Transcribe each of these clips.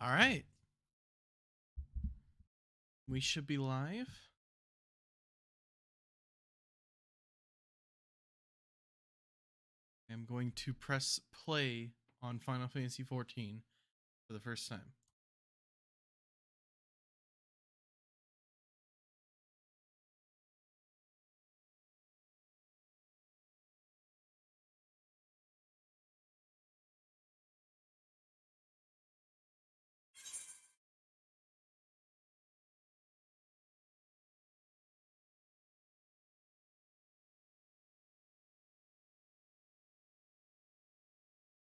All right. We should be live. I'm going to press play on Final Fantasy XIV for the first time.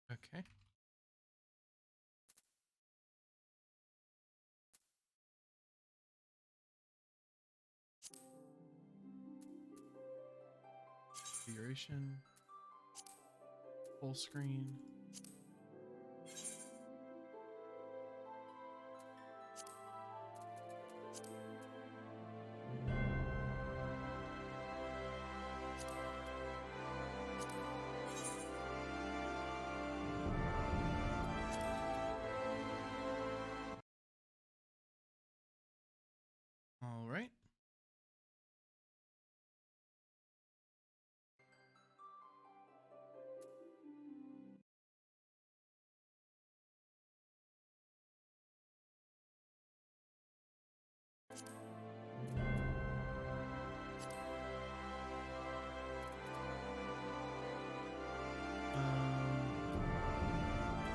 Okay. Configuration. Full screen. All right.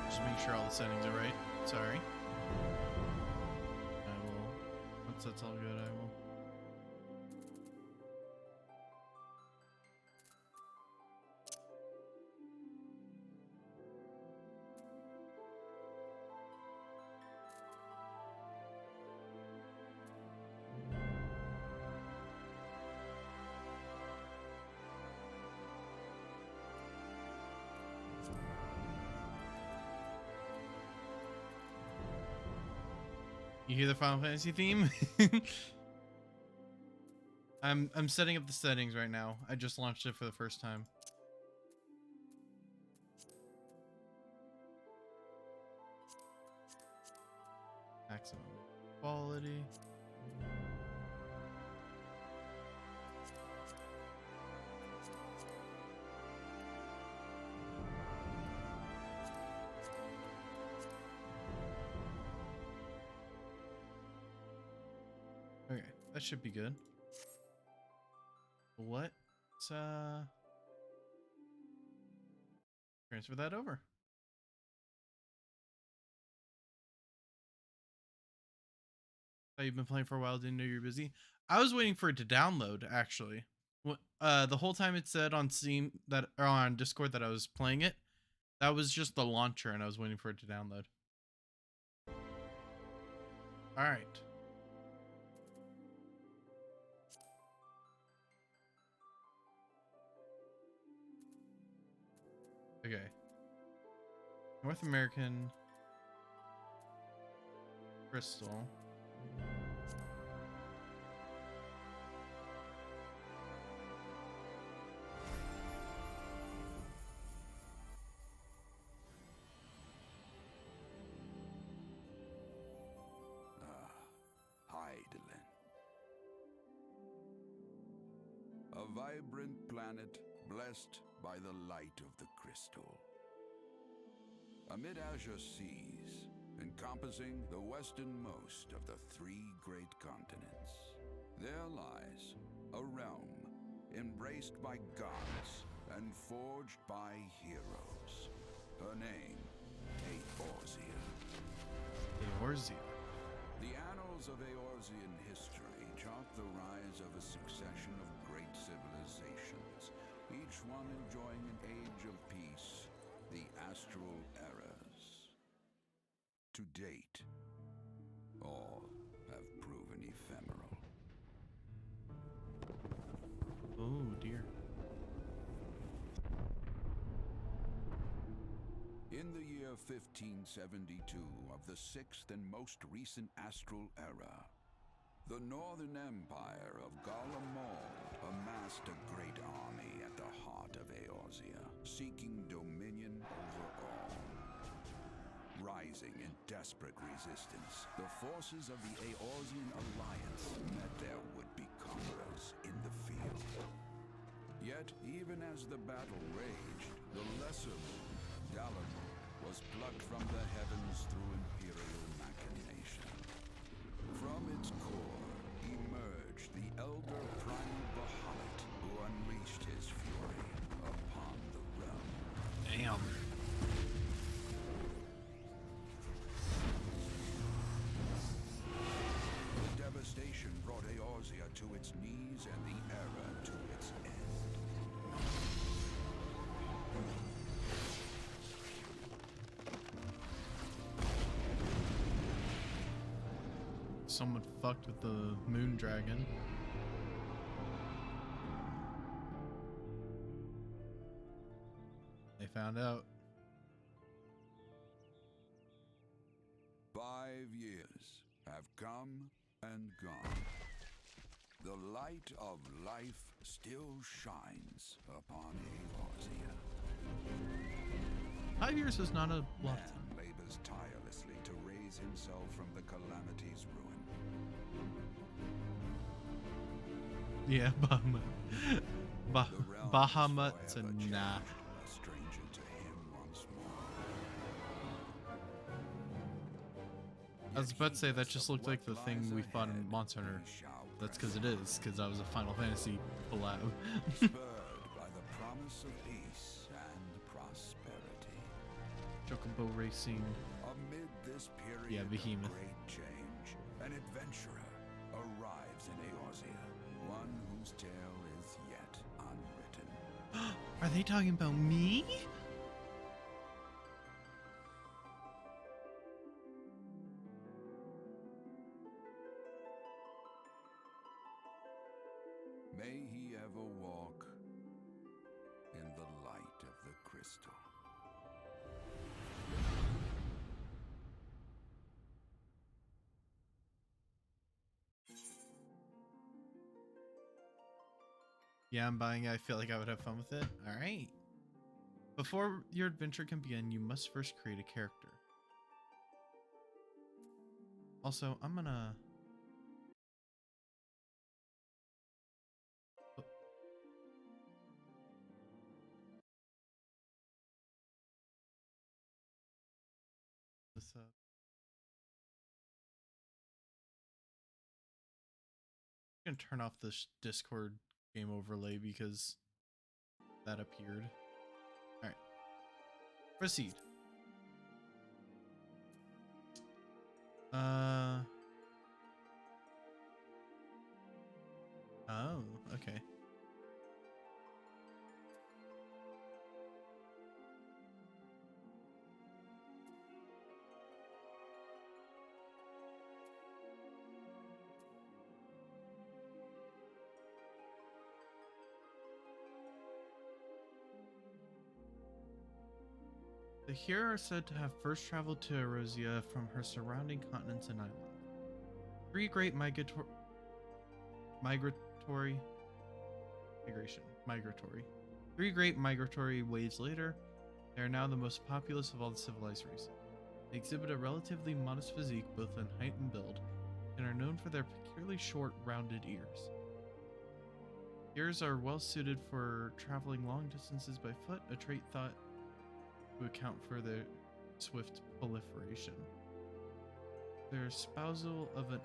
Just make sure all the settings are right. Sorry. I will. Once that's all good, I will. You hear the Final Fantasy theme? I'm setting up the settings right now. I just launched it for the first time. Maximum quality. Okay, that should be good. What? Transfer that over. Oh, you've been playing for a while, didn't know you were busy. I was waiting for it to download, actually. The whole time it said on Steam that, or on Discord, that I was playing it. That was just the launcher, and I was waiting for it to download. All right. Okay. North American Crystal. Hydaelyn. A vibrant planet blessed by the light of the crystal. Amid azure seas, encompassing the westernmost of the three great continents, there lies a realm embraced by gods and forged by heroes. Her name, Eorzea. Eorzea. The annals of Eorzean history chart the rise of a succession of great civilizations, each one enjoying an age of peace, the Astral Eras. To date, all have proven ephemeral. Oh dear. In the year 1572 of the sixth and most recent Astral Era, the Northern Empire of Garlemald amassed a great army at the heart of Eorzea, seeking dominion over all. rising in desperate resistance, the forces of the Eorzean Alliance met their would-be conquerors in the field. Yet, even as the battle raged, the lesser moon, Dalamud, was plucked from the heavens through imperial machination. From its core emerged the elder primal Bahamut, who unleashed his fury upon the realm. Damn. The devastation brought Eorzea to its knees and the era to its end. Someone fucked with the moon dragon. They found out. 5 years have come and gone. The light of life still shines upon Eorzea. 5 years is not a long Man time. labors tirelessly to raise himself from the calamity's ruin. Yeah, Bahamut. The realm is Bahamut's a forever nah. changed, a stranger to him once more. I was Yet about to say that heedless just of looked like the what thing lies we fought in ahead, Monster Hunter. he shall That's press because it is, because I was a Final Fantasy collab. spurred by the promise of peace and prosperity. Chocobo racing. Amid this period Yeah, Behemoth. of great change, an adventurer arrives in Eorzea, one whose tale is yet unwritten. Are they talking about me? May he ever walk in the light of the crystal. Yeah, I'm buying it. I feel like I would have fun with it. All right. Before your adventure can begin, you must first create a character. Also, I'm gonna... Oh. This up. I'm gonna turn off this Discord game overlay because that appeared. All right. Proceed. Oh, okay. The hero are said to have first traveled to Eorzea from her surrounding continents and islands. Three great migratory Three great migratory waves later, they are now the most populous of all the civilized races. They exhibit a relatively modest physique both in height and build, and are known for their peculiarly short, rounded ears. Ears are well suited for traveling long distances by foot, a trait thought to account for their swift proliferation. Their espousal of an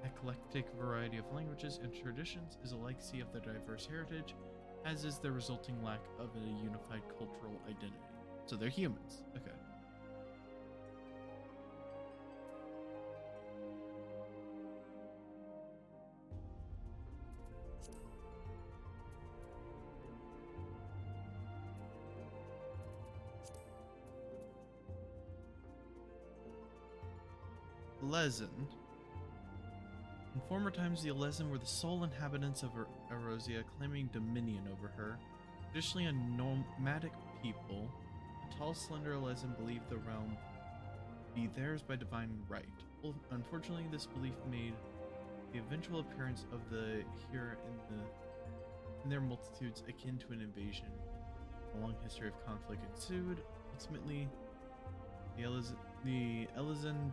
eclectic variety of languages and traditions is a legacy of their diverse heritage, as is the resulting lack of a unified cultural identity. So they're humans. Okay. Lezen. In former times, the Lezen were the sole inhabitants of Eorzea, claiming dominion over her. Traditionally a nomadic people, the tall, slender Lezen believed the realm to be theirs by divine right. Unfortunately, this belief made the eventual appearance of the Hira in their multitudes akin to an invasion. A long history of conflict ensued. Ultimately, The Elizin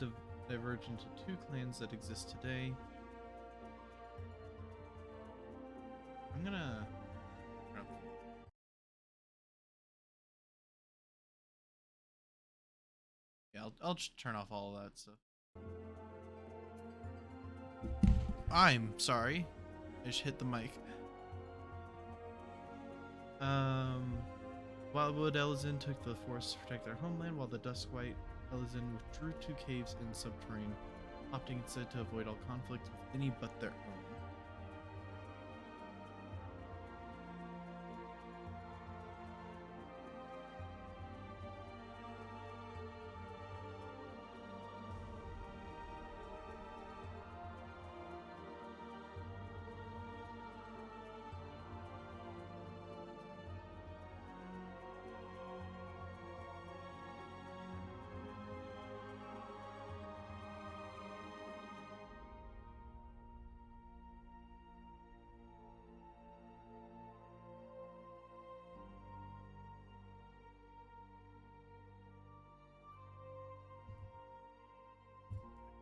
diverged into two clans that exist today. I'm gonna. Yeah, I'll just turn off all of that stuff. I'm sorry. I just hit the mic. Wildwood Elizin took the forest to protect their homeland, while the Duskwhite Elizin withdrew to caves in subterranean, opting instead to avoid all conflict with any but their own.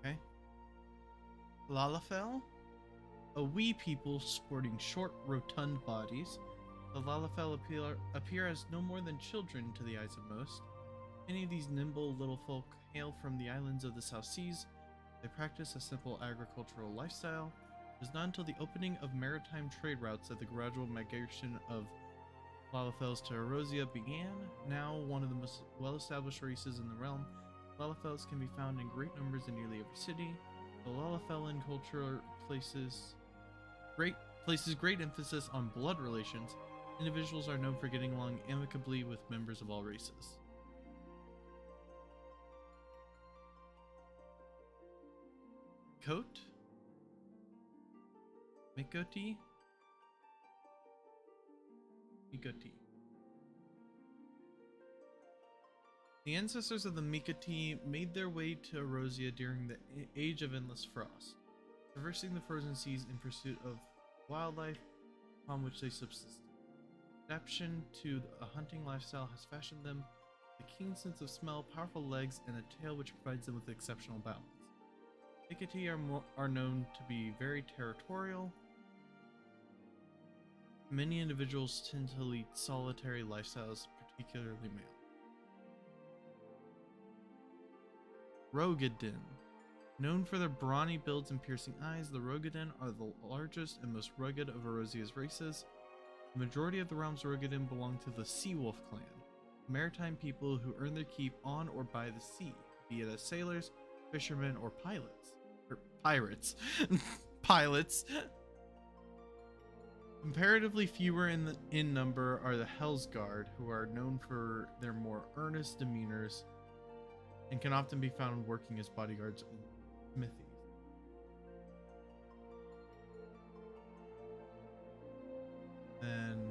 Okay. Lalafell? A wee people sporting short, rotund bodies, the Lalafell appear as no more than children to the eyes of most. Many of these nimble little folk hail from the islands of the South Seas. They practice a simple agricultural lifestyle. It was not until the opening of maritime trade routes that the gradual migration of Lalafells to Erosia began. Now one of the most well-established races in the realm, Lalafells can be found in great numbers in nearly every city. The Lalafellan culture places great emphasis on blood relations. Individuals are known for getting along amicably with members of all races. Coat? Mikoti? Mikoti. The ancestors of the Mikoti made their way to Erosia during the Age of Endless Frost, traversing the frozen seas in pursuit of wildlife upon which they subsisted. Adaptation to a hunting lifestyle has fashioned them a keen sense of smell, powerful legs, and a tail which provides them with exceptional balance. Mikoti are known to be very territorial. Many individuals tend to lead solitary lifestyles, particularly male. Rogadin. Known for their brawny builds and piercing eyes, the Rogadin are the largest and most rugged of Erosia's races. The majority of the realm's Rogadin belong to the Seawolf clan, maritime people who earn their keep on or by the sea, be it as sailors, fishermen, or pilots. Pirates. Pilots. Comparatively fewer in number are the Hellsguard, who are known for their more earnest demeanors and can often be found working as bodyguards in smithies. Then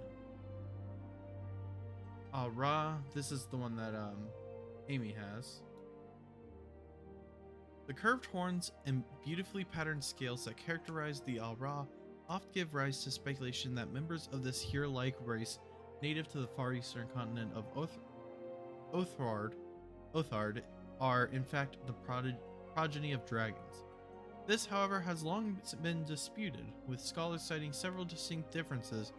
Ra, this is the one that Amy has. The curved horns and beautifully patterned scales that characterize the Ra oft give rise to speculation that members of this hero-like race native to the far eastern continent of Othard are in fact the progeny of dragons. This, however, has long been disputed, with scholars citing several distinct differences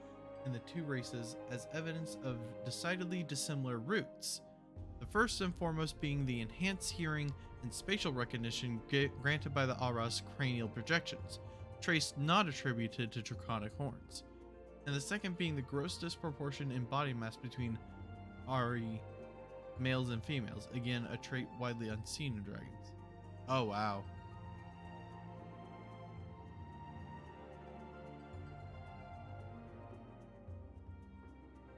in the two races as evidence of decidedly dissimilar roots. The first and foremost being the enhanced hearing and spatial recognition granted by the Ara's cranial projections, trace not attributed to draconic horns, and the second being the gross disproportion in body mass between Ari males and females, again a trait widely unseen in dragons. Oh wow.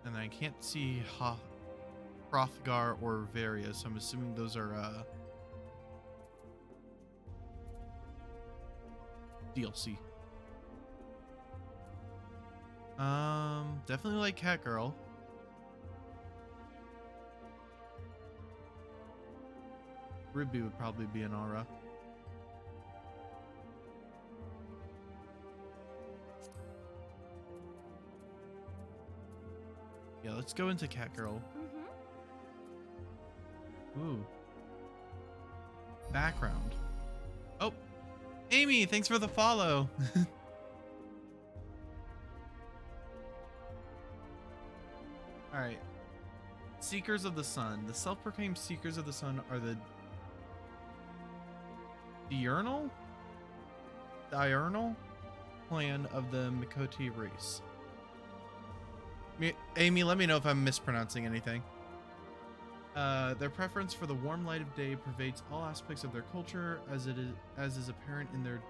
And I can't see Hrothgar or Varia, so I'm assuming those are DLC. Definitely like Catgirl. Ruby would probably be an aura. Yeah, let's go into Catgirl. Ooh. background. Oh, Amy, thanks for the follow. All right. Seekers of the Sun. The self-proclaimed Seekers of the Sun are the diurnal clan of the Mikoti race. Amy, let me know if I'm mispronouncing anything. Their preference for the warm light of day pervades all aspects of their culture, as is apparent in their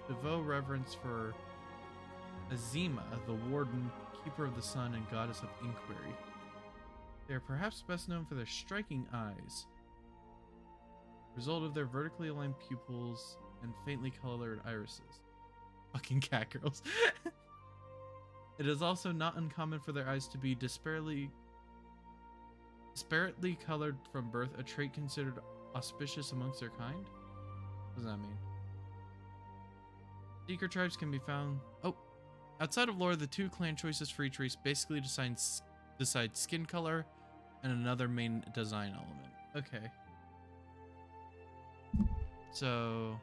devout reverence for Azima, the warden, keeper of the sun, and goddess of inquiry. They are perhaps best known for their striking eyes, result of their vertically aligned pupils and faintly colored irises. Fucking cat girls. It is also not uncommon for their eyes to be disparately colored from birth, a trait considered auspicious amongst their kind. What does that mean? Seeker tribes can be found. Oh, outside of lore, the two clan choices for each race basically decide skin color and another main design element. Okay. So.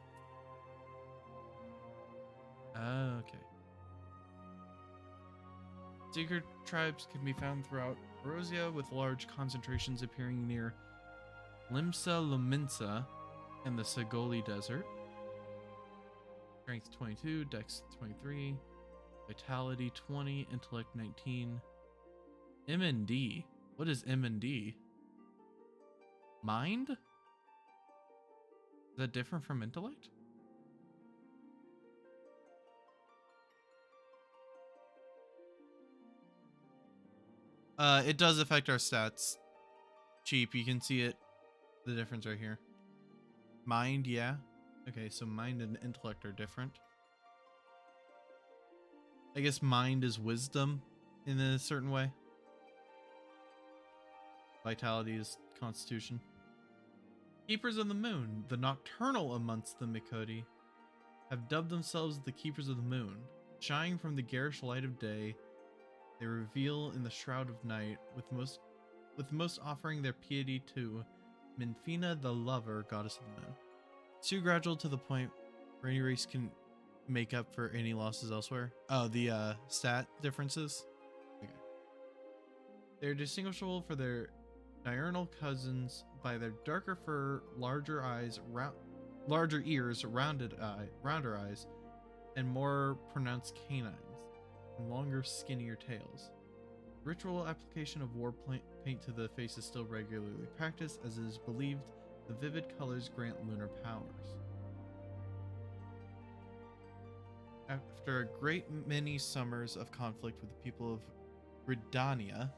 Okay. Seeker tribes can be found throughout Erosia, with large concentrations appearing near Limsa Luminsa and the Sagoli Desert. Strength 22, Dex 23, Vitality 20, Intellect 19. M&D. What is M&D? Mind? Is that different from Intellect? It does affect our stats. Cheap, you can see it. The difference right here. Mind, yeah. Okay, so mind and intellect are different. I guess mind is wisdom in a certain way. Vitality is constitution. Keepers of the Moon, the nocturnal amongst the Mikoti, have dubbed themselves the Keepers of the Moon. Shining from the garish light of day, they reveal in the shroud of night, with most offering their piety to Minfina, the lover, goddess of the moon. It's too gradual to the point where any race can make up for any losses elsewhere. Oh, the stat differences? Okay. They're distinguishable for their diurnal cousins by their darker fur, larger ears, rounder eyes, and more pronounced canines, and longer, skinnier tails. Ritual application of war paint to the face is still regularly practiced, as it is believed the vivid colors grant lunar powers. After a great many summers of conflict with the people of Ridania,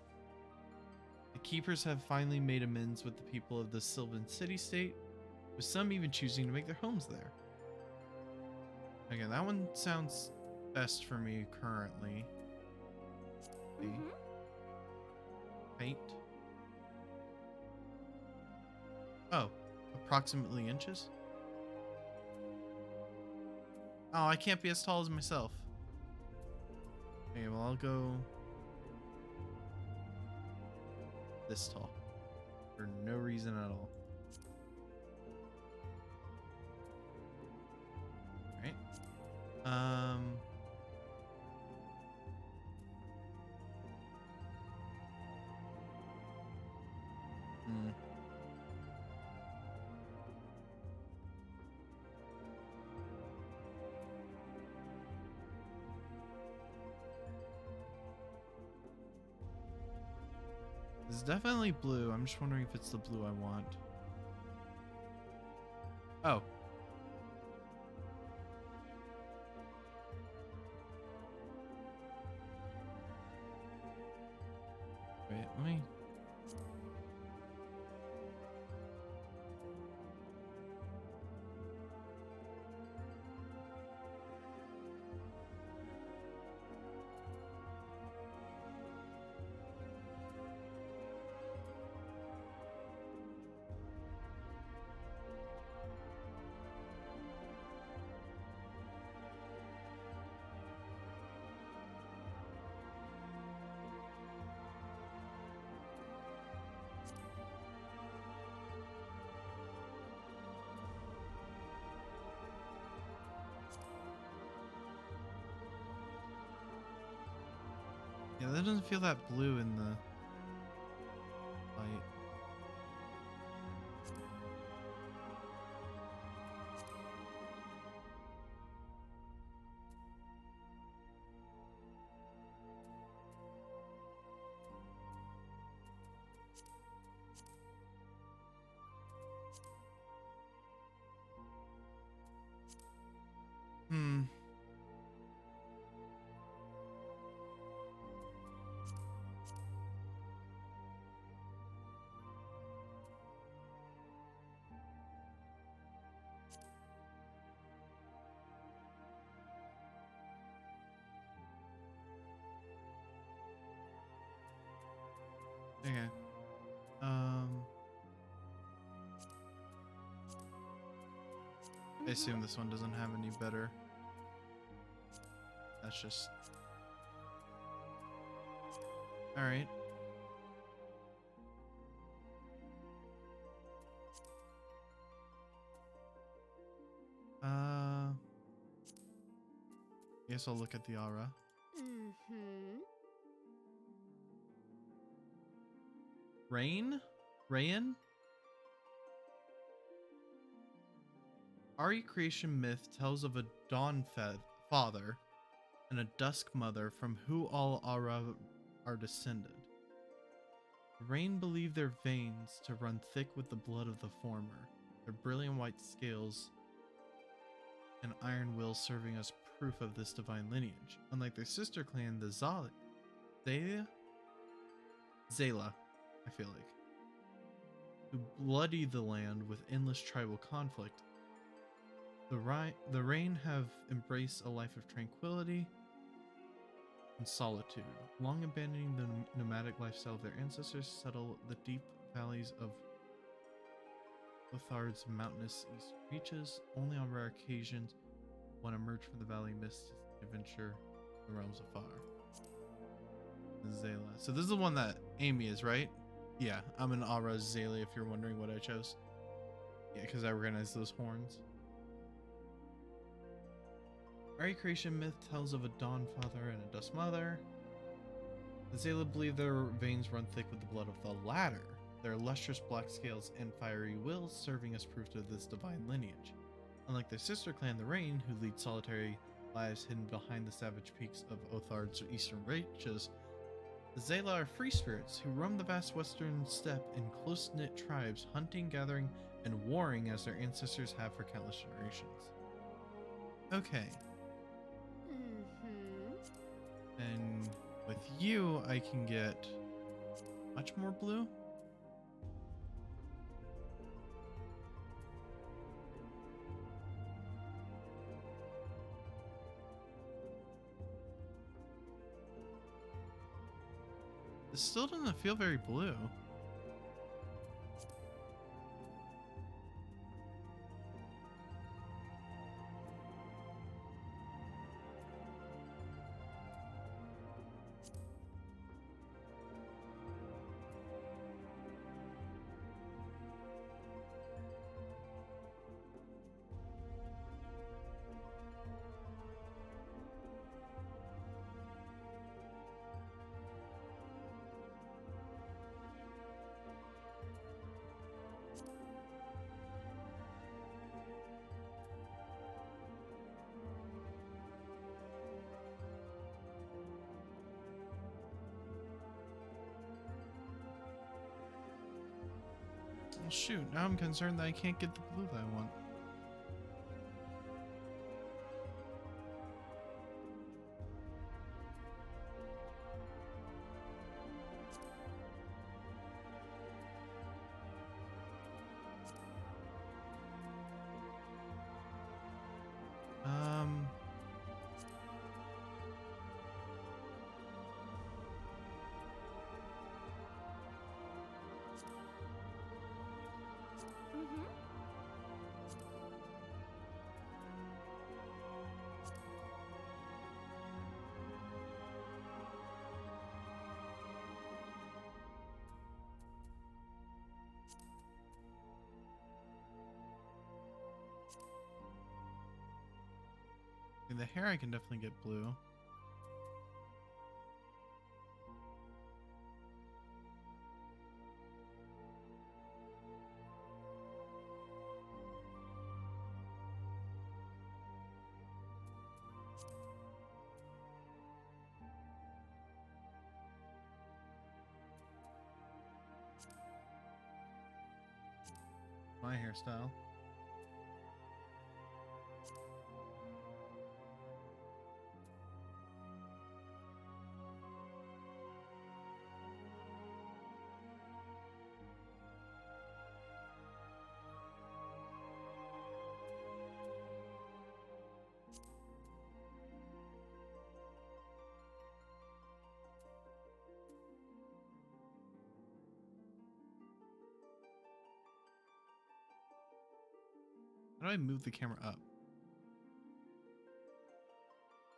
the Keepers have finally made amends with the people of the Sylvan City-State, with some even choosing to make their homes there. Again, that one sounds best for me currently. Paint. Oh, approximately inches? Oh, I can't be as tall as myself. Okay, well, I'll go this tall for no reason at all. Alright. It's definitely blue. I'm just wondering if it's the blue I want. Oh. Wait, let me... Yeah, that doesn't feel that blue in the light. Hmm. Okay. I assume this one doesn't have any better. That's just... Alright. Guess I'll look at the aura. Rain? Rayan? Ari creation myth tells of a dawn father and a dusk mother from who all aura are descended. The Rain believe their veins to run thick with the blood of the former, their brilliant white scales and iron will serving as proof of this divine lineage. Unlike their sister clan, the Zayla, I feel like, who bloody the land with endless tribal conflict. The Rain have embraced a life of tranquility and solitude, long abandoning the nomadic lifestyle of their ancestors, settle the deep valleys of Lothard's mountainous eastern reaches. Only on rare occasions, one emerge from the valley mist to venture the realms afar. Zayla. So this is the one that Amy is, right? Yeah, I'm an Aura Zayla if you're wondering what I chose. Yeah, because I recognize those horns. Ari creation myth tells of a dawn father and a dust mother. The Zayla believe their veins run thick with the blood of the latter, their lustrous black scales and fiery wills serving as proof to this divine lineage. Unlike their sister clan, the Rain, who lead solitary lives hidden behind the savage peaks of Othard's eastern reaches, the Zayla are free spirits who roam the vast western steppe in close-knit tribes, hunting, gathering, and warring as their ancestors have for countless generations. Okay. And with you, I can get much more blue. This still doesn't feel very blue. Well, shoot, now I'm concerned that I can't get the blue that I want. The hair I can definitely get blue. my hairstyle. How do I move the camera up?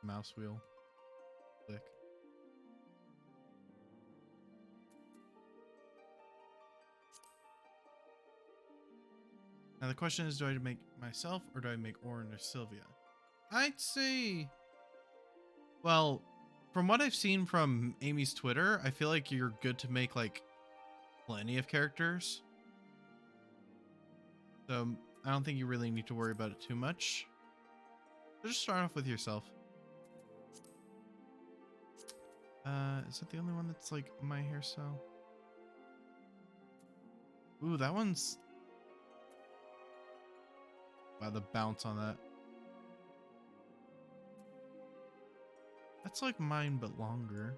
Mouse wheel. Click. Now the question is, do I make myself or do I make Orin or Sylvia? I'd say, well, from what I've seen from Amy's Twitter, I feel like you're good to make like plenty of characters. So I don't think you really need to worry about it too much. So just start off with yourself. Is that the only one that's like my hairstyle? Ooh, that one's... Wow, the bounce on that. That's like mine, but longer.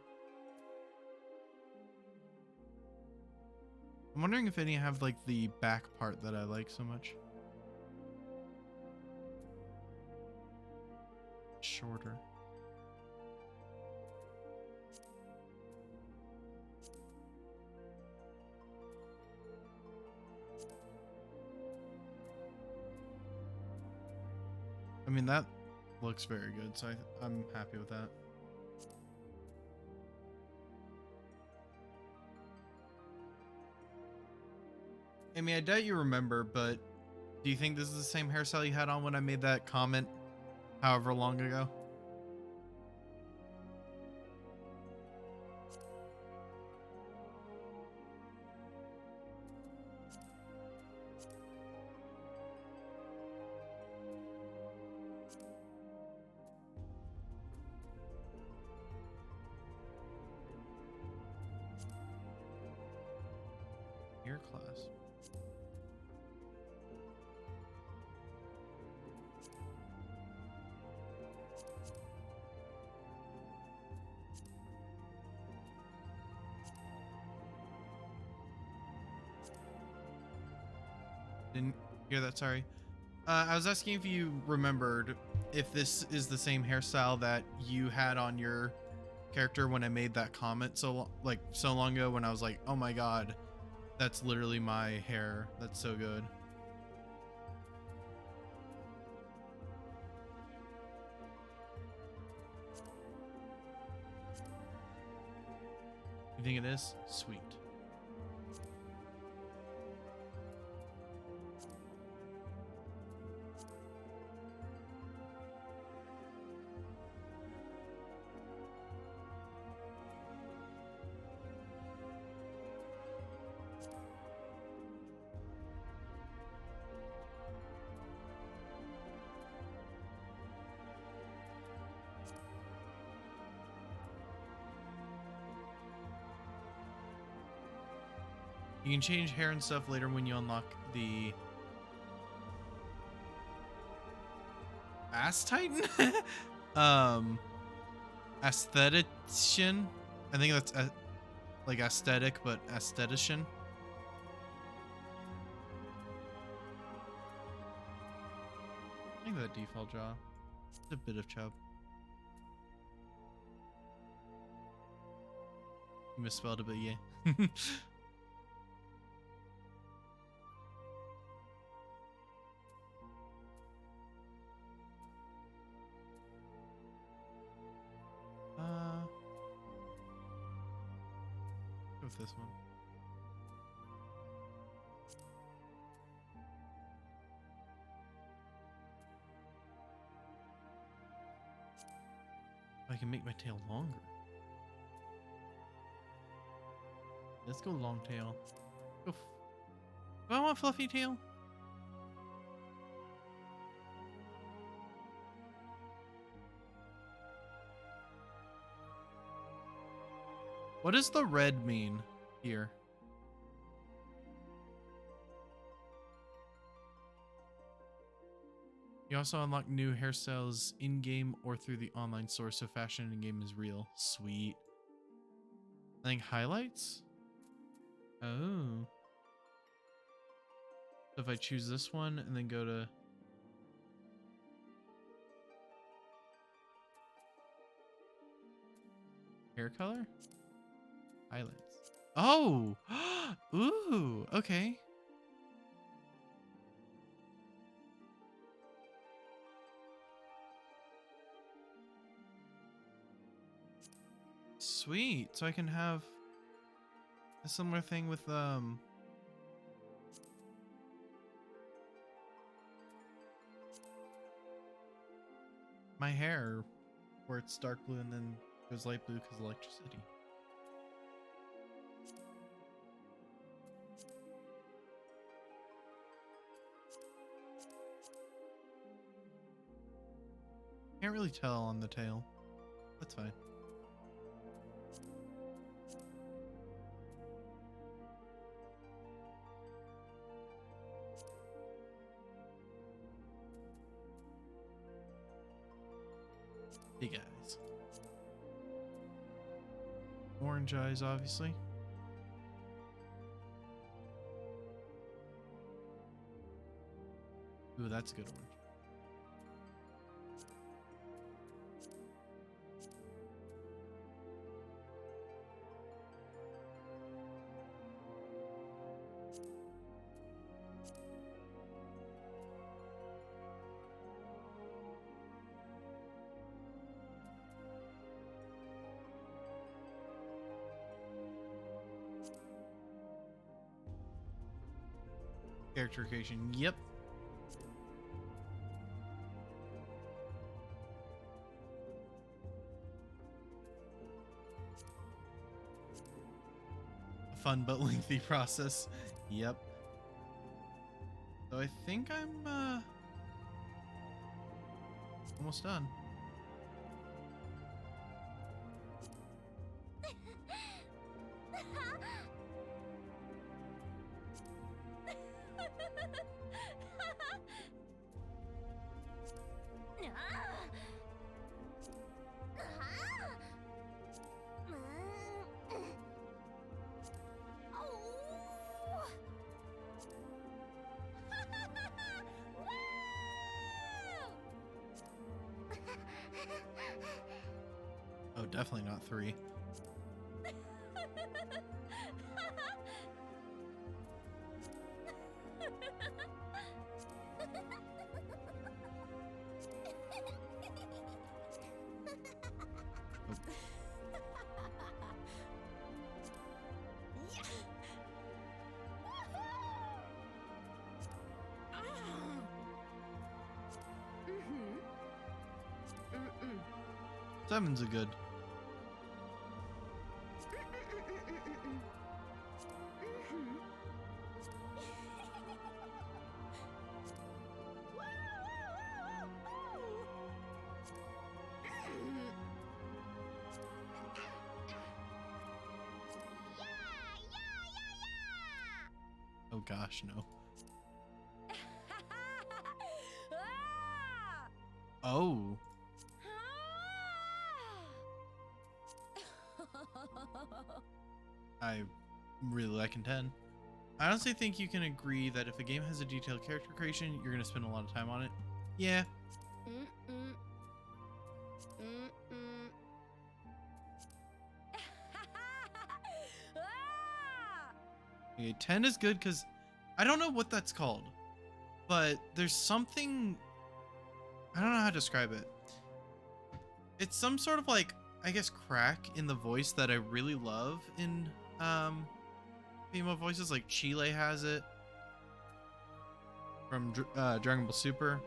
I'm wondering if any have like the back part that I like so much. Shorter. I mean, that looks very good, so I'm happy with that. I mean, I doubt you remember, but do you think this is the same hairstyle you had on when I made that comment however long ago? Hair class. Didn't hear that, sorry. I was asking if you remembered if this is the same hairstyle that you had on your character when I made that comment so long ago, when I was like, oh my god, that's literally my hair. That's so good. You think it is? Sweet. You can change hair and stuff later when you unlock the Ass Titan? Aesthetician? I think that's like aesthetic, but aesthetician. I think that default jaw. It's a bit of chub. You misspelled it, but yeah. Go with this one. I can make my tail longer. Let's go long tail. Go do I want fluffy tail? What does the red mean here? You also unlock new hairstyles in-game or through the online source, so fashion in-game is real. Sweet. I think highlights? Oh. So if I choose this one and then go to... hair color? Highlights. Oh! Ooh, okay. Sweet. So I can have a similar thing with my hair, where it's dark blue and then goes light blue because of electricity. Can't really tell on the tail. That's fine. Hey guys. Orange eyes, obviously. Ooh, that's a good orange. Character creation, yep. A fun but lengthy process. Yep. So I think I'm almost done. Oh, definitely not 3. Seven's a good. Oh gosh, no. Oh. I really like 10. I honestly think you can agree that if a game has a detailed character creation, you're gonna spend a lot of time on it. Yeah. Okay, 10 is good because I don't know what that's called, but there's something, I don't know how to describe it. It's some sort of like, I guess, crack in the voice that I really love in female voices. Like Chile has it from Dragon Ball Super.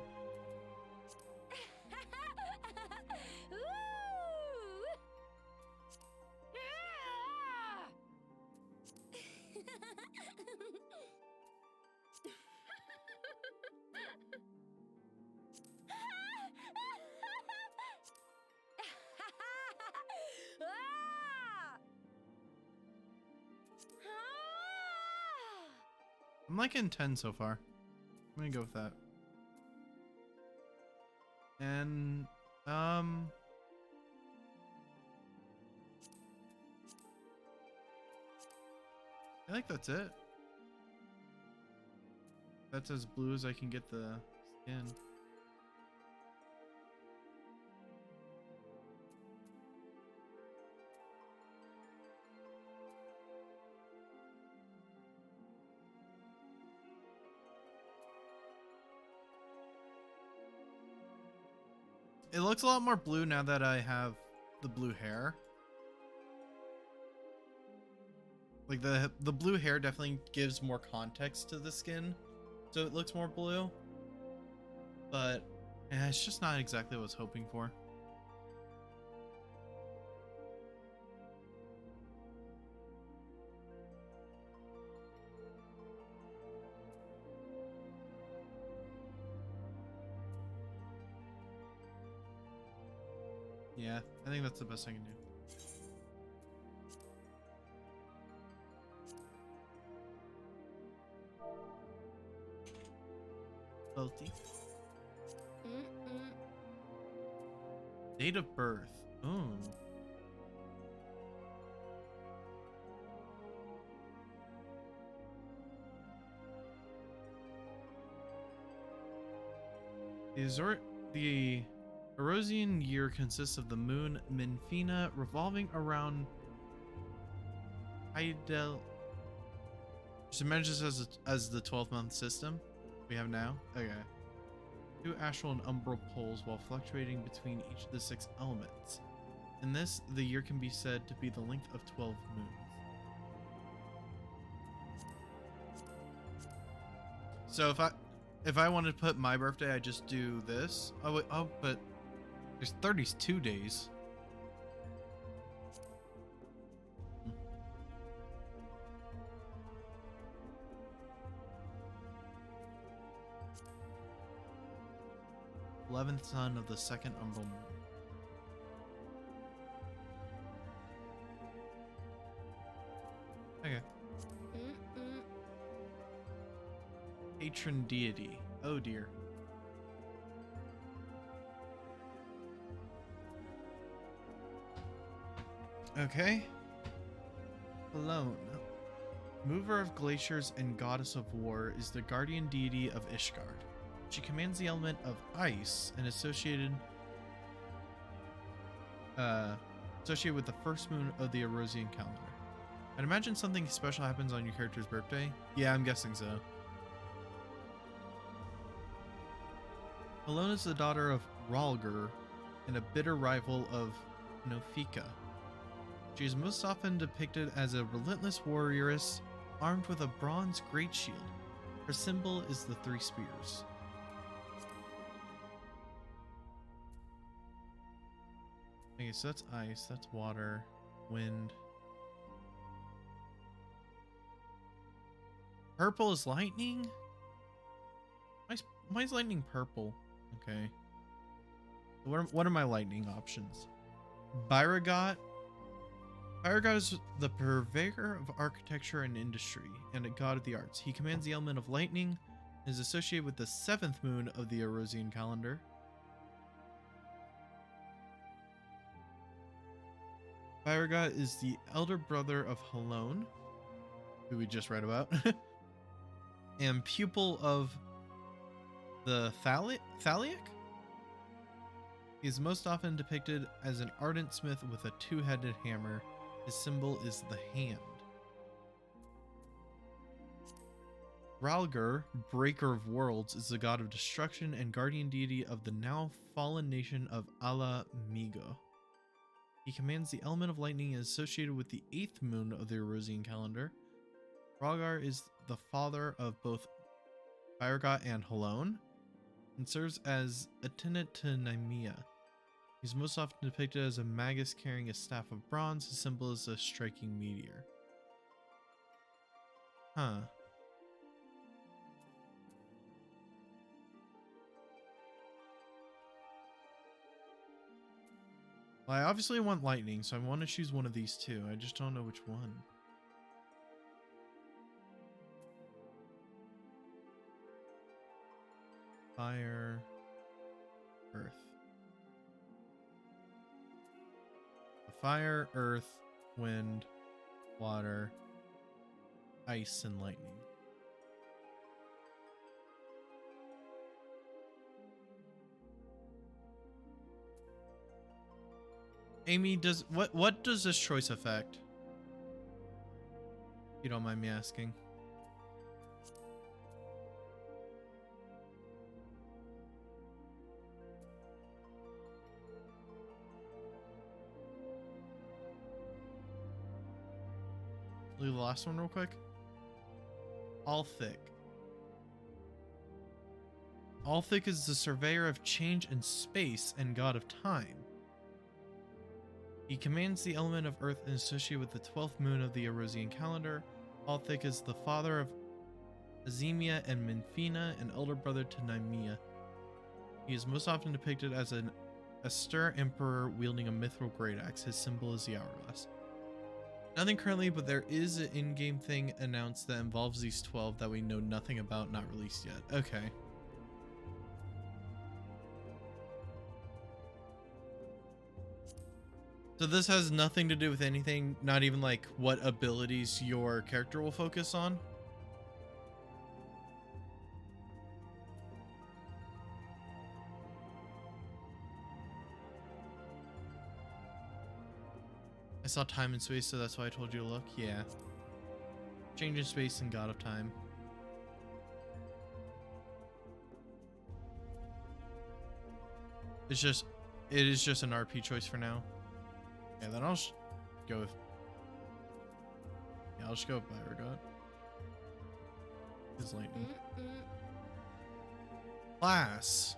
I'm liking 10 so far. I'm gonna go with that. And I think that's it. That's as blue as I can get the skin. It looks a lot more blue now that I have the blue hair. Like the blue hair definitely gives more context to the skin, so it looks more blue. But yeah, it's just not exactly what I was hoping for. Yeah, I think that's the best I can do. Salty. Mm-mm. Date of birth. Oh. The Erosian year consists of the moon Minfina revolving around Heidel. Just imagine this as the 12-month system we have now. Okay. 2 astral and umbral poles while fluctuating between each of the 6 elements. In this, the year can be said to be the length of 12 moons. So if I wanted to put my birthday, I just do this. Oh wait, oh, but there's 32 days. 11th son of the 2nd umbral moon. Okay. Mm-mm. Patron deity. Oh dear. Okay. Alone. Mover of glaciers and goddess of war is the guardian deity of Ishgard. She commands the element of ice and associated with the first moon of the Erosian calendar. I'd imagine something special happens on your character's birthday. Yeah, I'm guessing so. Alone is the daughter of Ralger and a bitter rival of Nofika. She is most often depicted as a relentless warrioress armed with a bronze great shield. Her symbol is the 3 spears. Okay, so that's ice, that's water, wind. Purple is lightning? Why is lightning purple? Okay. What are my lightning options? Byragot. Byragot is the purveyor of architecture and industry, and a god of the arts. He commands the element of lightning, and is associated with the 7th moon of the Erosian calendar. Byragot is the elder brother of Halone, who we just read about, and pupil of the Thaliac? He is most often depicted as an ardent smith with a 2-headed hammer. His symbol is the hand. Ralger, breaker of worlds, is the god of destruction and guardian deity of the now fallen nation of Ala Migo. He commands the element of lightning and is associated with the 8th moon of the Erosian calendar. Ralgar is the father of both Byragot and Halone, and serves as attendant to Nymea. He's most often depicted as a magus carrying a staff of bronze. His symbol is a striking meteor. Huh. Well, I obviously want lightning, so I want to choose one of these two. I just don't know which one. Fire, earth. fire, earth, wind, water, ice, and lightning. Amy, what does this choice affect? If you don't mind me asking. Do the last one real quick. Althic. Althic is the surveyor of change and space and god of time. He commands the element of earth and is associated with the 12th moon of the Erosian calendar. Althic is the father of Azemia and Minfina, and elder brother to Nymea. He is most often depicted as an austere emperor wielding a mithril great axe. His symbol is the hourglass. Nothing currently, but there is an in-game thing announced that involves these 12 that we know nothing about, not released yet. Okay. So this has nothing to do with anything, not even like what abilities your character will focus on? I saw time and space, so that's why I told you to look. Yeah. Change in space and god of time. It is just an RP choice for now. Yeah, then I'll just go with... Yeah, I'll just go with Byrgot. His lightning. Class.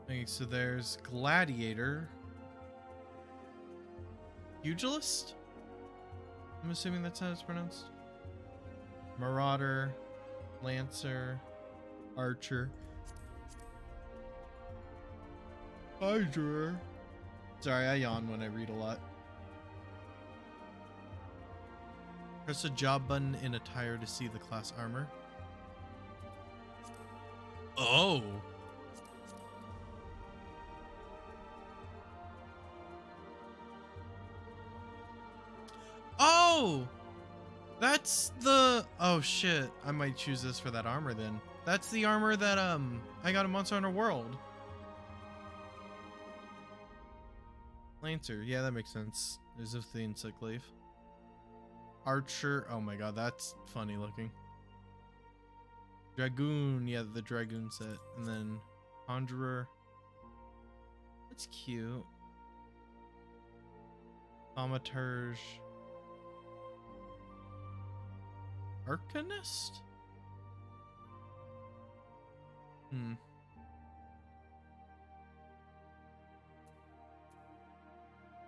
Okay, so there's Gladiator. Pugilist? I'm assuming that's how it's pronounced. Marauder. Lancer. Archer. Hydra. Sorry, I yawn when I read a lot. Press the job button in attire to see the class armor. Oh. Oh! That's the... Oh shit. I might choose this for that armor then. That's the armor that I got in Monster Hunter World. Lancer. Yeah, that makes sense. As if the Encyclave. Archer. Oh my god, that's funny looking. Dragoon. Yeah, the Dragoon set. And then Conjurer. That's cute. Thaumaturge. Arcanist?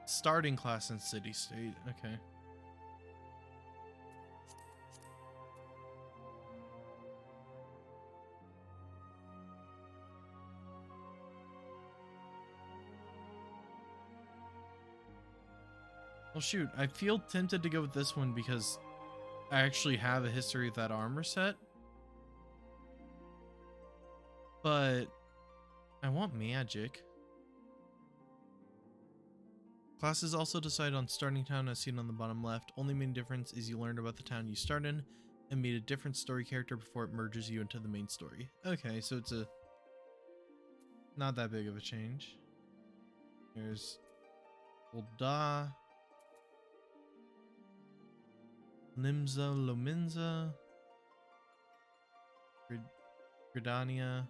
Starting class in City State. Okay. Well, shoot. I feel tempted to go with this one because I actually have a history of that armor set. But I want magic. Classes also decide on starting town as seen on the bottom left. Only main difference is you learn about the town you start in and meet a different story character before it merges you into the main story. Okay, so it's a not that big of a change. There's Ulda, Nimza Lominza, Gridania.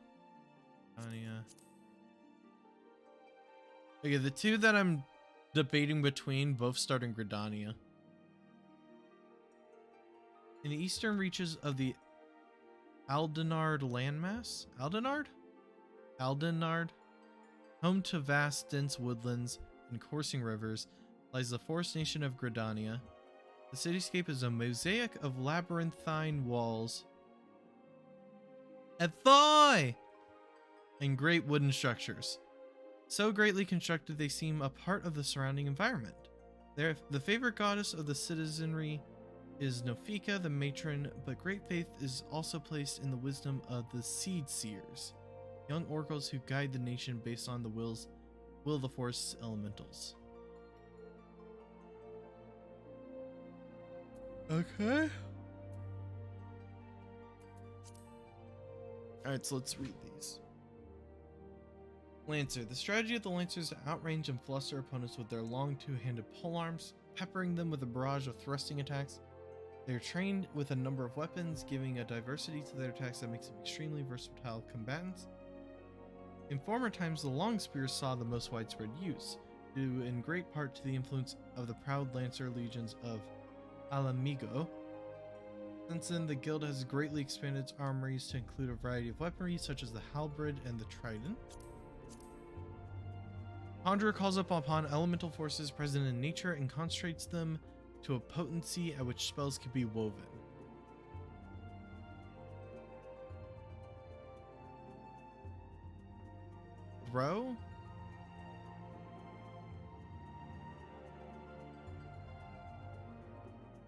Okay, the two that I'm debating between both start in Gridania. In the eastern reaches of the Aldenard landmass, Aldenard, home to vast dense woodlands and coursing rivers, lies the forest nation of Gridania. The cityscape is a mosaic of labyrinthine walls and great wooden structures. So greatly constructed they seem a part of the surrounding environment. The favorite goddess of the citizenry is Nofika, the matron, but great faith is also placed in the wisdom of the Seed Seers. young oracles who guide the nation based on the will of the forest's elementals. Okay. Alright, so let's read these. Lancer. The strategy of the Lancers is to outrange and fluster opponents with their long two-handed polearms, peppering them with a barrage of thrusting attacks. They are trained with a number of weapons, giving a diversity to their attacks that makes them extremely versatile combatants. In former times, the long spears saw the most widespread use, due in great part to the influence of the proud Lancer legions of Alamigo. Since then, the guild has greatly expanded its armories to include a variety of weaponry such as the halberd and the trident. Conjurer calls upon elemental forces present in nature and concentrates them to a potency at which spells can be woven. Throw?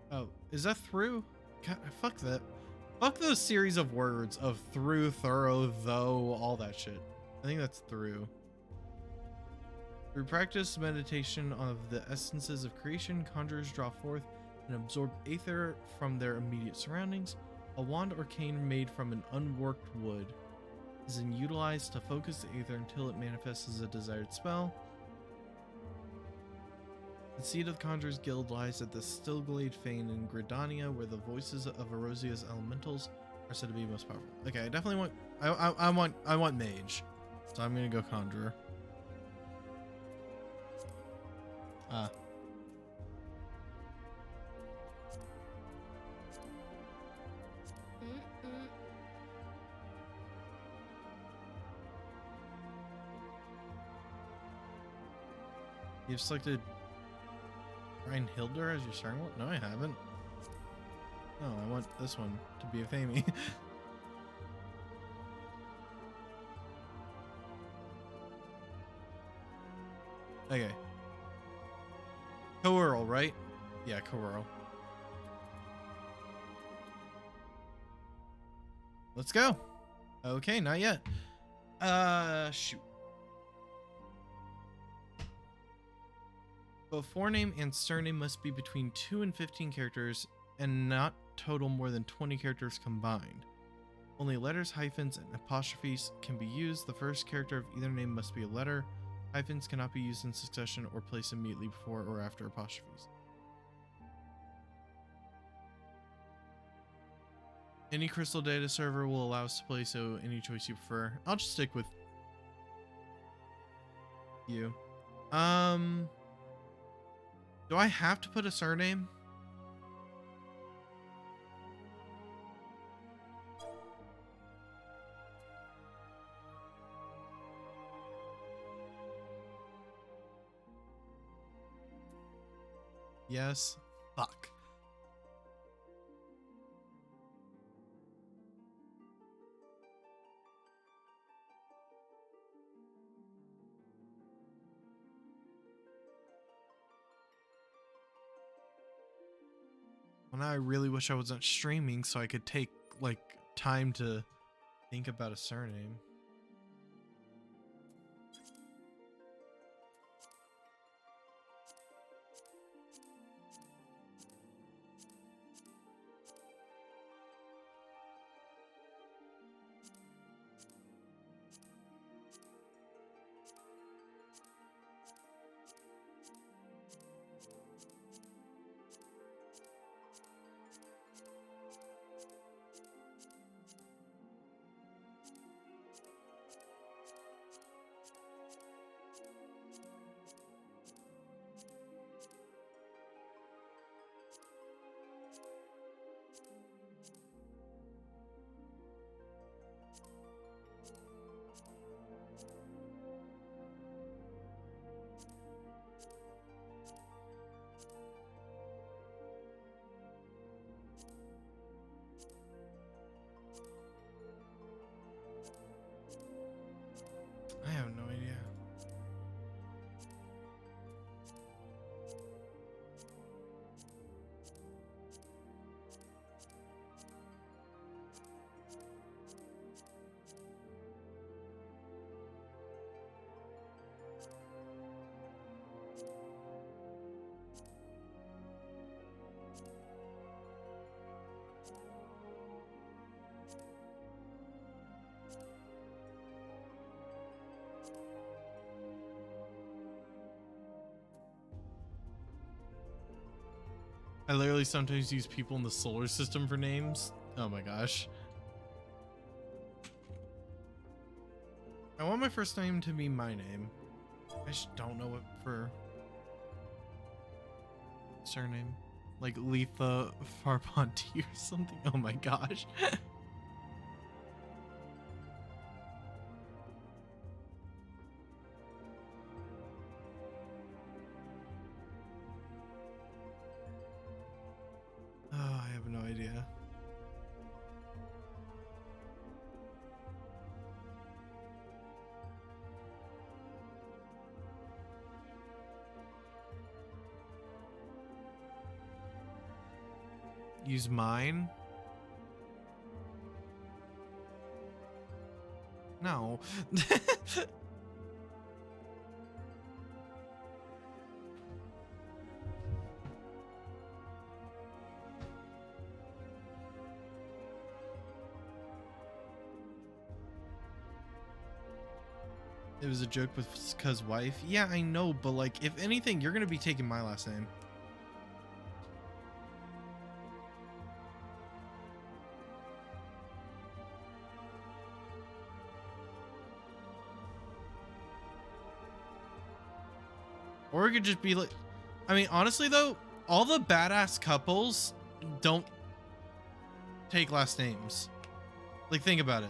Oh, is that through? God, fuck that. Fuck those series of words of through, thorough, though, all that shit. I think that's through. Through practice meditation of the essences of creation, conjurers draw forth and absorb aether from their immediate surroundings. A wand or cane made from an unworked wood is then utilized to focus the aether until it manifests as a desired spell. The seat of the Conjurers Guild lies at the Stillglade Fane in Gridania, where the voices of Erosia's elementals are said to be most powerful. Okay, I definitely want I want Mage. So I'm gonna go Conjurer. Mm-mm. You've selected Reinhilder as your starting one? No, I haven't. No, I want this one to be a Fami. Okay. Coeurl, right? Yeah, Coeurl. Let's go. Okay, not yet. Shoot. Both forename and surname must be between 2 and 15 characters and not total more than 20 characters combined. Only letters, hyphens, and apostrophes can be used. The first character of either name must be a letter. Hyphens cannot be used in succession or placed immediately before or after apostrophes. Any crystal data server will allow us to play, so any choice you prefer. I'll just stick with you. Do I have to put a surname? Yes. Fuck. Well, now I really wish I wasn't streaming so I could take, like, time to think about a surname. I literally sometimes use people in the solar system for names. Oh my gosh. I want my first name to be my name. I just don't know what for surname. Like Letha Farponti or something. Oh my gosh. Oh, I have no idea. Use mine? No. It was a joke with cuz wife. Yeah, I know, but like if anything, you're going to be taking my last name. Or it could just be like, I mean, honestly though, all the badass couples don't take last names. Like, think about it.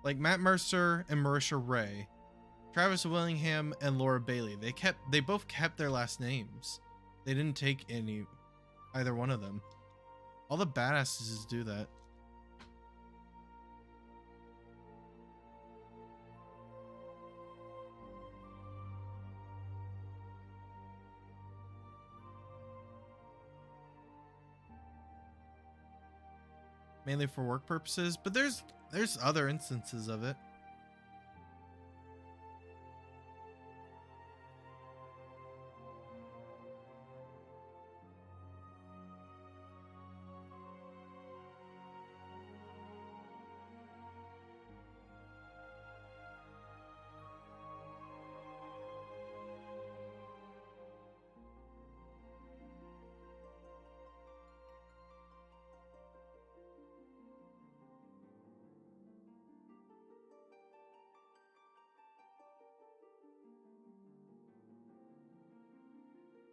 Like Matt Mercer and Marisha Ray, Travis Willingham and Laura Bailey. They both kept their last names. They didn't take either one of them. All the badasses do that. Mainly for work purposes, but there's other instances of it.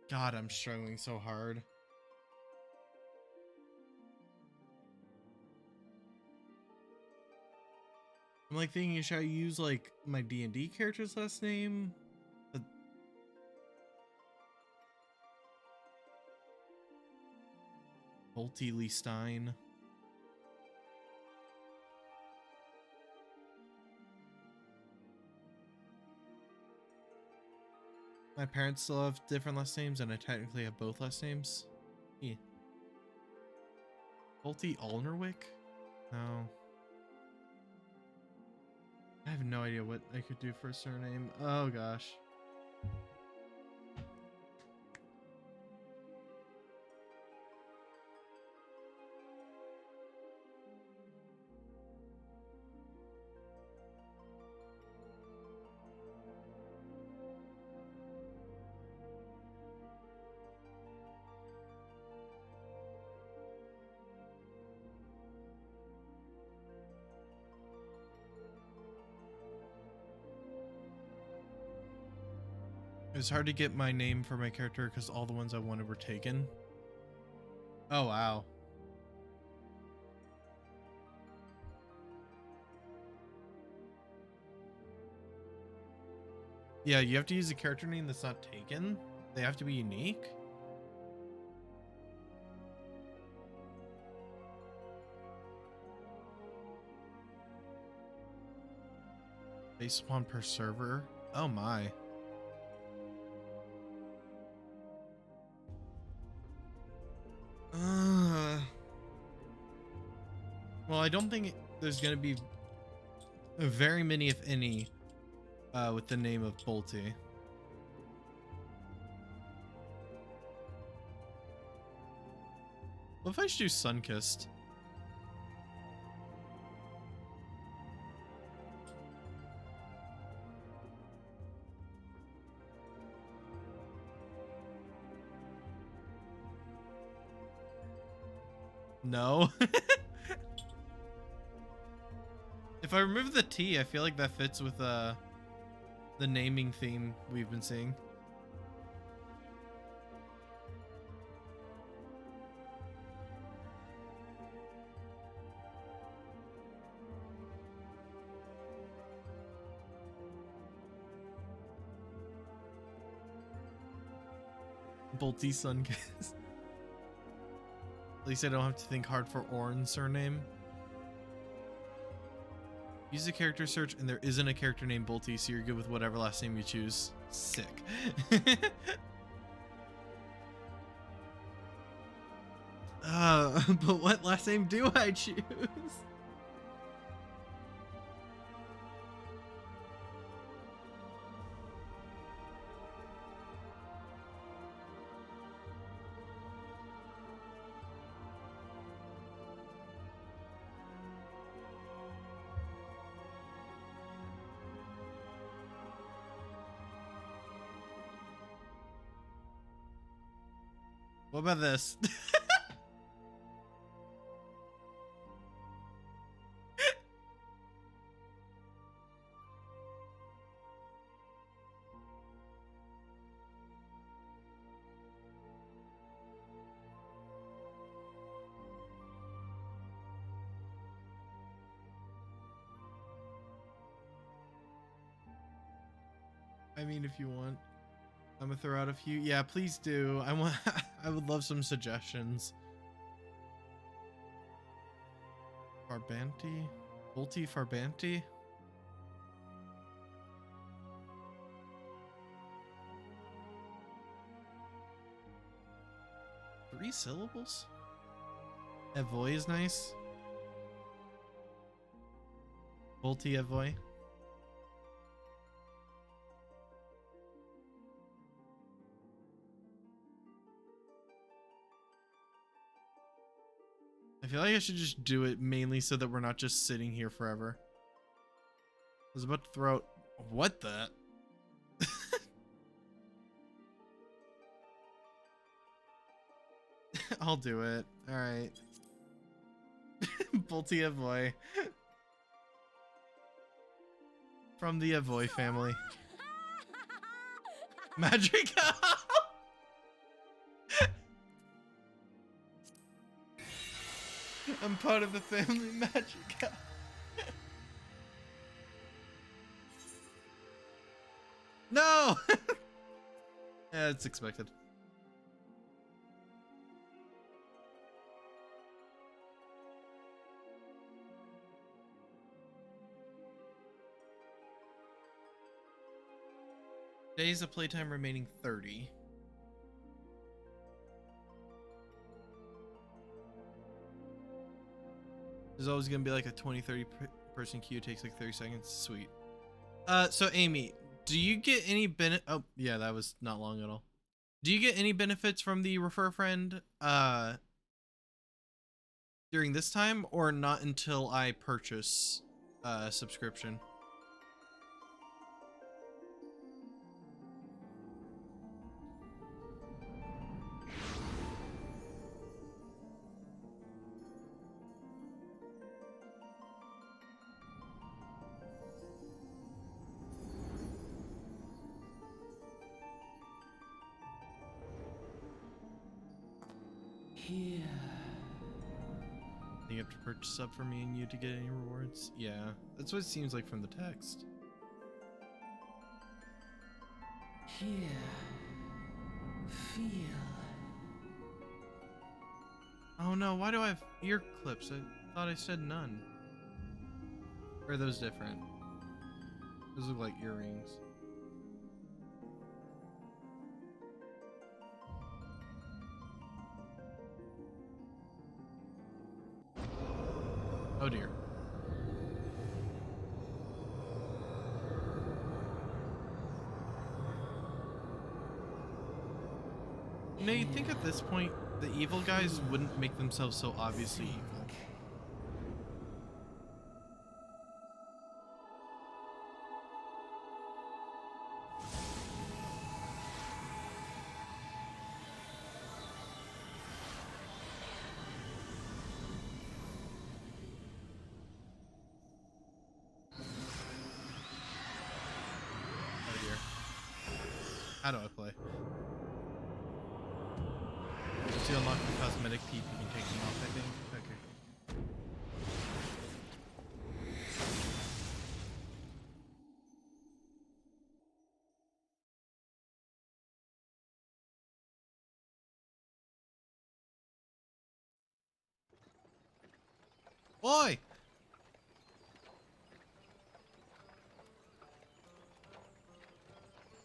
God, I'm struggling so hard. I'm like thinking, should I use like my D&D character's last name? But Bolte Lee Stein. My parents still have different last names, and I technically have both last names. Yeah. Bolte Alnerwick? No. I have no idea what I could do for a surname. Oh gosh. It was hard to get my name for my character because all the ones I wanted were taken. Oh wow. Yeah, you have to use a character name that's not taken. They have to be unique. Based upon per server. Oh my. Well, I don't think there's gonna be very many, if any, with the name of Bolte. What if I should do Sunkissed? No. If I remove the T, I feel like that fits with the naming theme we've been seeing. Bolty Sunkiss. At least I don't have to think hard for Orin's surname. Use a character search and there isn't a character named Bolty, so you're good with whatever last name you choose. Sick. But what last name do I choose? What about this? I mean, if you want, I'm gonna throw out a few. Yeah, please do. I want. I would love some suggestions. Farbanti, Bolty Farbanti. 3 syllables. Evoy is nice. Bolty Evoy. I feel like I should just do it mainly so that we're not just sitting here forever. I was about to throw out... What the... I'll do it. Alright. Bolty Evoy. From the Evoy family. Magica! I'm part of the family Magica. No! Yeah, it's expected. Days of playtime remaining 30. There's always gonna be like a 20-30 person queue. Takes like 30 seconds. Sweet. So Amy, do you get any oh yeah, that was not long at all. Do you get any benefits from the refer a friend during this time, or not until I purchase a subscription? Here. You have to purchase up for me and you to get any rewards? Yeah, that's what it seems like from the text. Here. Feel. Oh no, why do I have ear clips? I thought I said none. Or are those different? Those look like earrings. Oh dear. You know, you'd think at this point the evil guys wouldn't make themselves so obviously evil. Once you unlock the cosmetic peep, you can take them off, I think. Okay. Boy!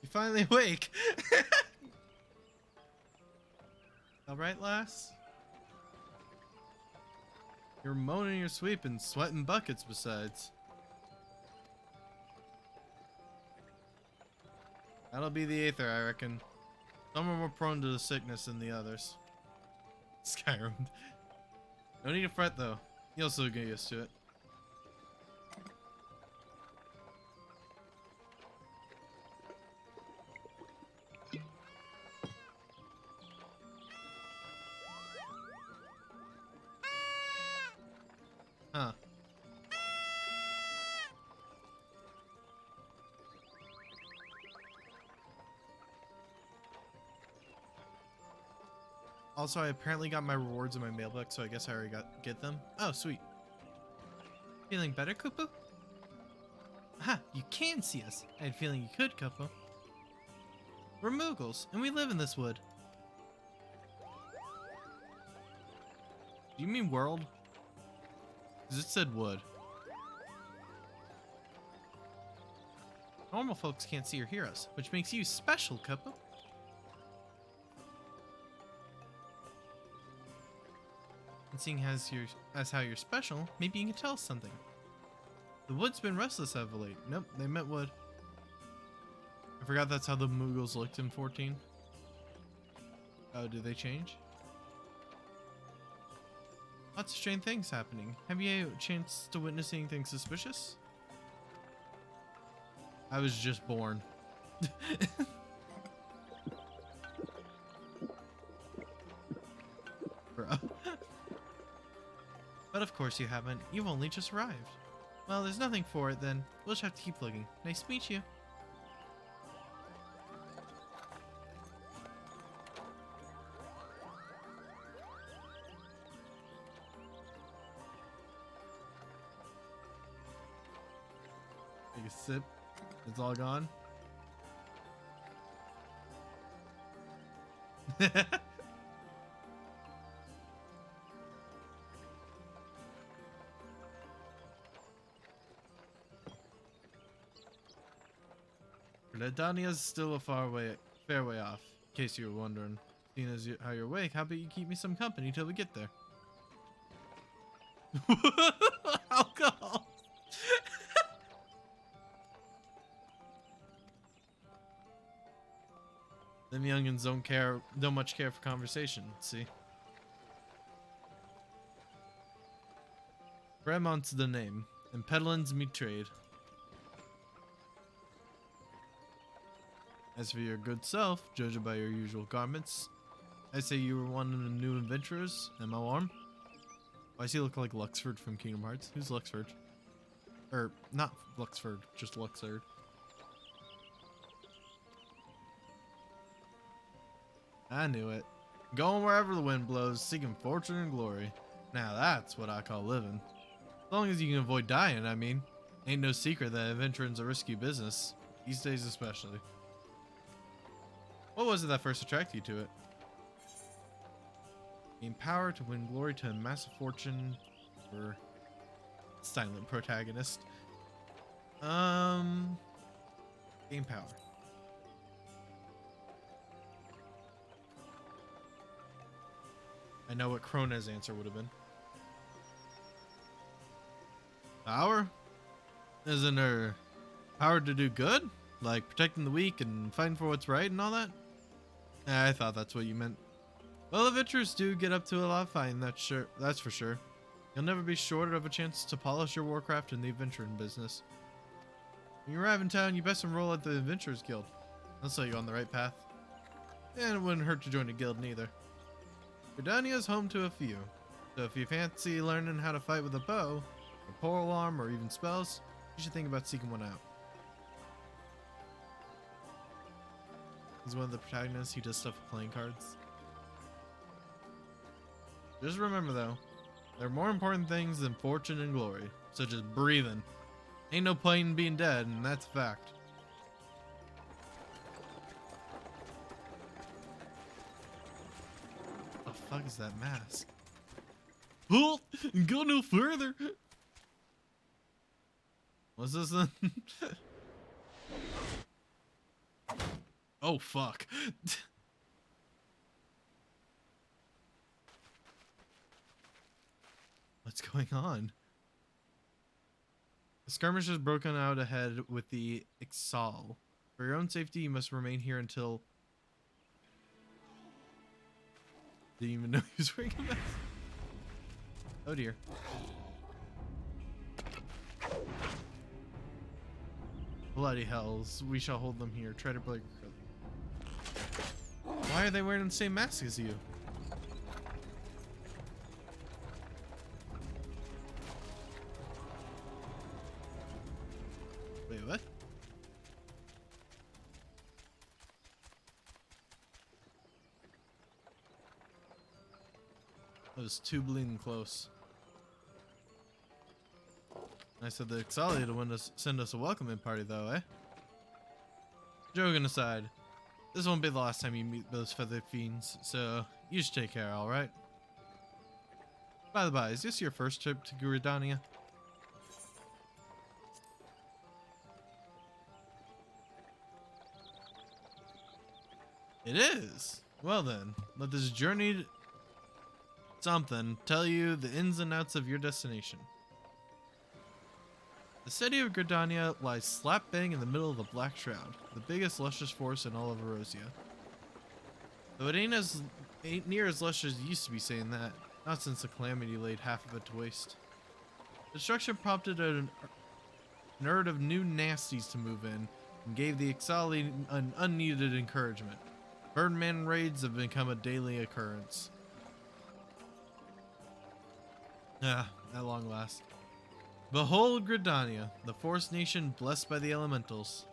You finally awake. Alright, lass? You're moaning your sweep and sweating buckets besides. That'll be the Aether, I reckon. Some are more prone to the sickness than the others. Skyrim. No need to fret though. You'll still get used to it. Huh. Also, I apparently got my rewards in my mailbox, so I guess I already get them. Oh, sweet. Feeling better, Kupo? Aha, you can see us. I had a feeling you could, Kupo. We're Moogles, and we live in this wood. Do you mean world? Because it said wood. Normal folks can't see or hear us, which makes you special, Kupo. And seeing as how you're special, maybe you can tell us something. The wood's been restless as of late. Nope, they meant wood. I forgot that's how the Moogles looked in 14. Oh, did they change? Lots of strange things happening. Have you had a chance to witness anything suspicious? I was just born. Bro. But of course you haven't. You've only just arrived. Well, there's nothing for it then. We'll just have to keep looking. Nice to meet you. Take a sip. It's all gone. Redania's still a fair way off, in case you were wondering. Seeing as how you're awake, how about you keep me some company till we get there? Alcohol. Them youngins don't much care for conversation, see? Bremont's the name, and peddlin's me trade. As for your good self, judging by your usual garments, I say you were one of the new adventurers. Am I warm? Why does he look like Luxford from Kingdom Hearts? Who's Luxford? Or, not Luxford, just Luxford. I knew it. Going wherever the wind blows, seeking fortune and glory. Now that's what I call living. As long as you can avoid dying, I mean. Ain't no secret that adventuring's a risky business. These days especially. What was it that first attracted you to it? Gain power to win glory to amass a fortune for silent protagonist. Gain power. I know what Krona's answer would have been. Power? Isn't there power to do good? Like protecting the weak and fighting for what's right and all that? I thought that's what you meant. Well, adventurers do get up to a lot of fighting, that's for sure. You'll never be short of a chance to polish your warcraft in the adventuring business. When you arrive in town, you best enroll at the Conjurers Guild. They'll set you on the right path. And it wouldn't hurt to join a guild neither. Gridania's home to a few, so if you fancy learning how to fight with a bow, a polearm, or even spells, you should think about seeking one out. He's one of the protagonists. He does stuff with playing cards. Just remember though, there are more important things than fortune and glory, such as breathing. Ain't no point in being dead, and that's a fact. What the fuck is that mask? Halt! Go no further! What's this then? Oh fuck. What's going on? The skirmish has broken out ahead with the Ixal. For your own safety, you must remain here until... Didn't even know he was wearing a mask. Oh dear. Bloody hells, we shall hold them here. Try to break. Why are they wearing the same mask as you? Wait, what? That was too bleeding close. I said the Exali to send us a welcoming party though, eh? Joking aside, this won't be the last time you meet those feathered fiends, so you should take care, alright? By the by, is this your first trip to Gridania? It is! Well then, let this journey something tell you the ins and outs of your destination. The city of Gridania lies slap bang in the middle of the Black Shroud, the biggest luscious forest in all of Erosia. Though it ain't near as lush as it used to be saying that, not since the calamity laid half of it to waste. Destruction prompted an herd of new nasties to move in, and gave the Ixali an unneeded encouragement. Birdman raids have become a daily occurrence. At long last. Behold Gridania, the forest nation blessed by the elementals.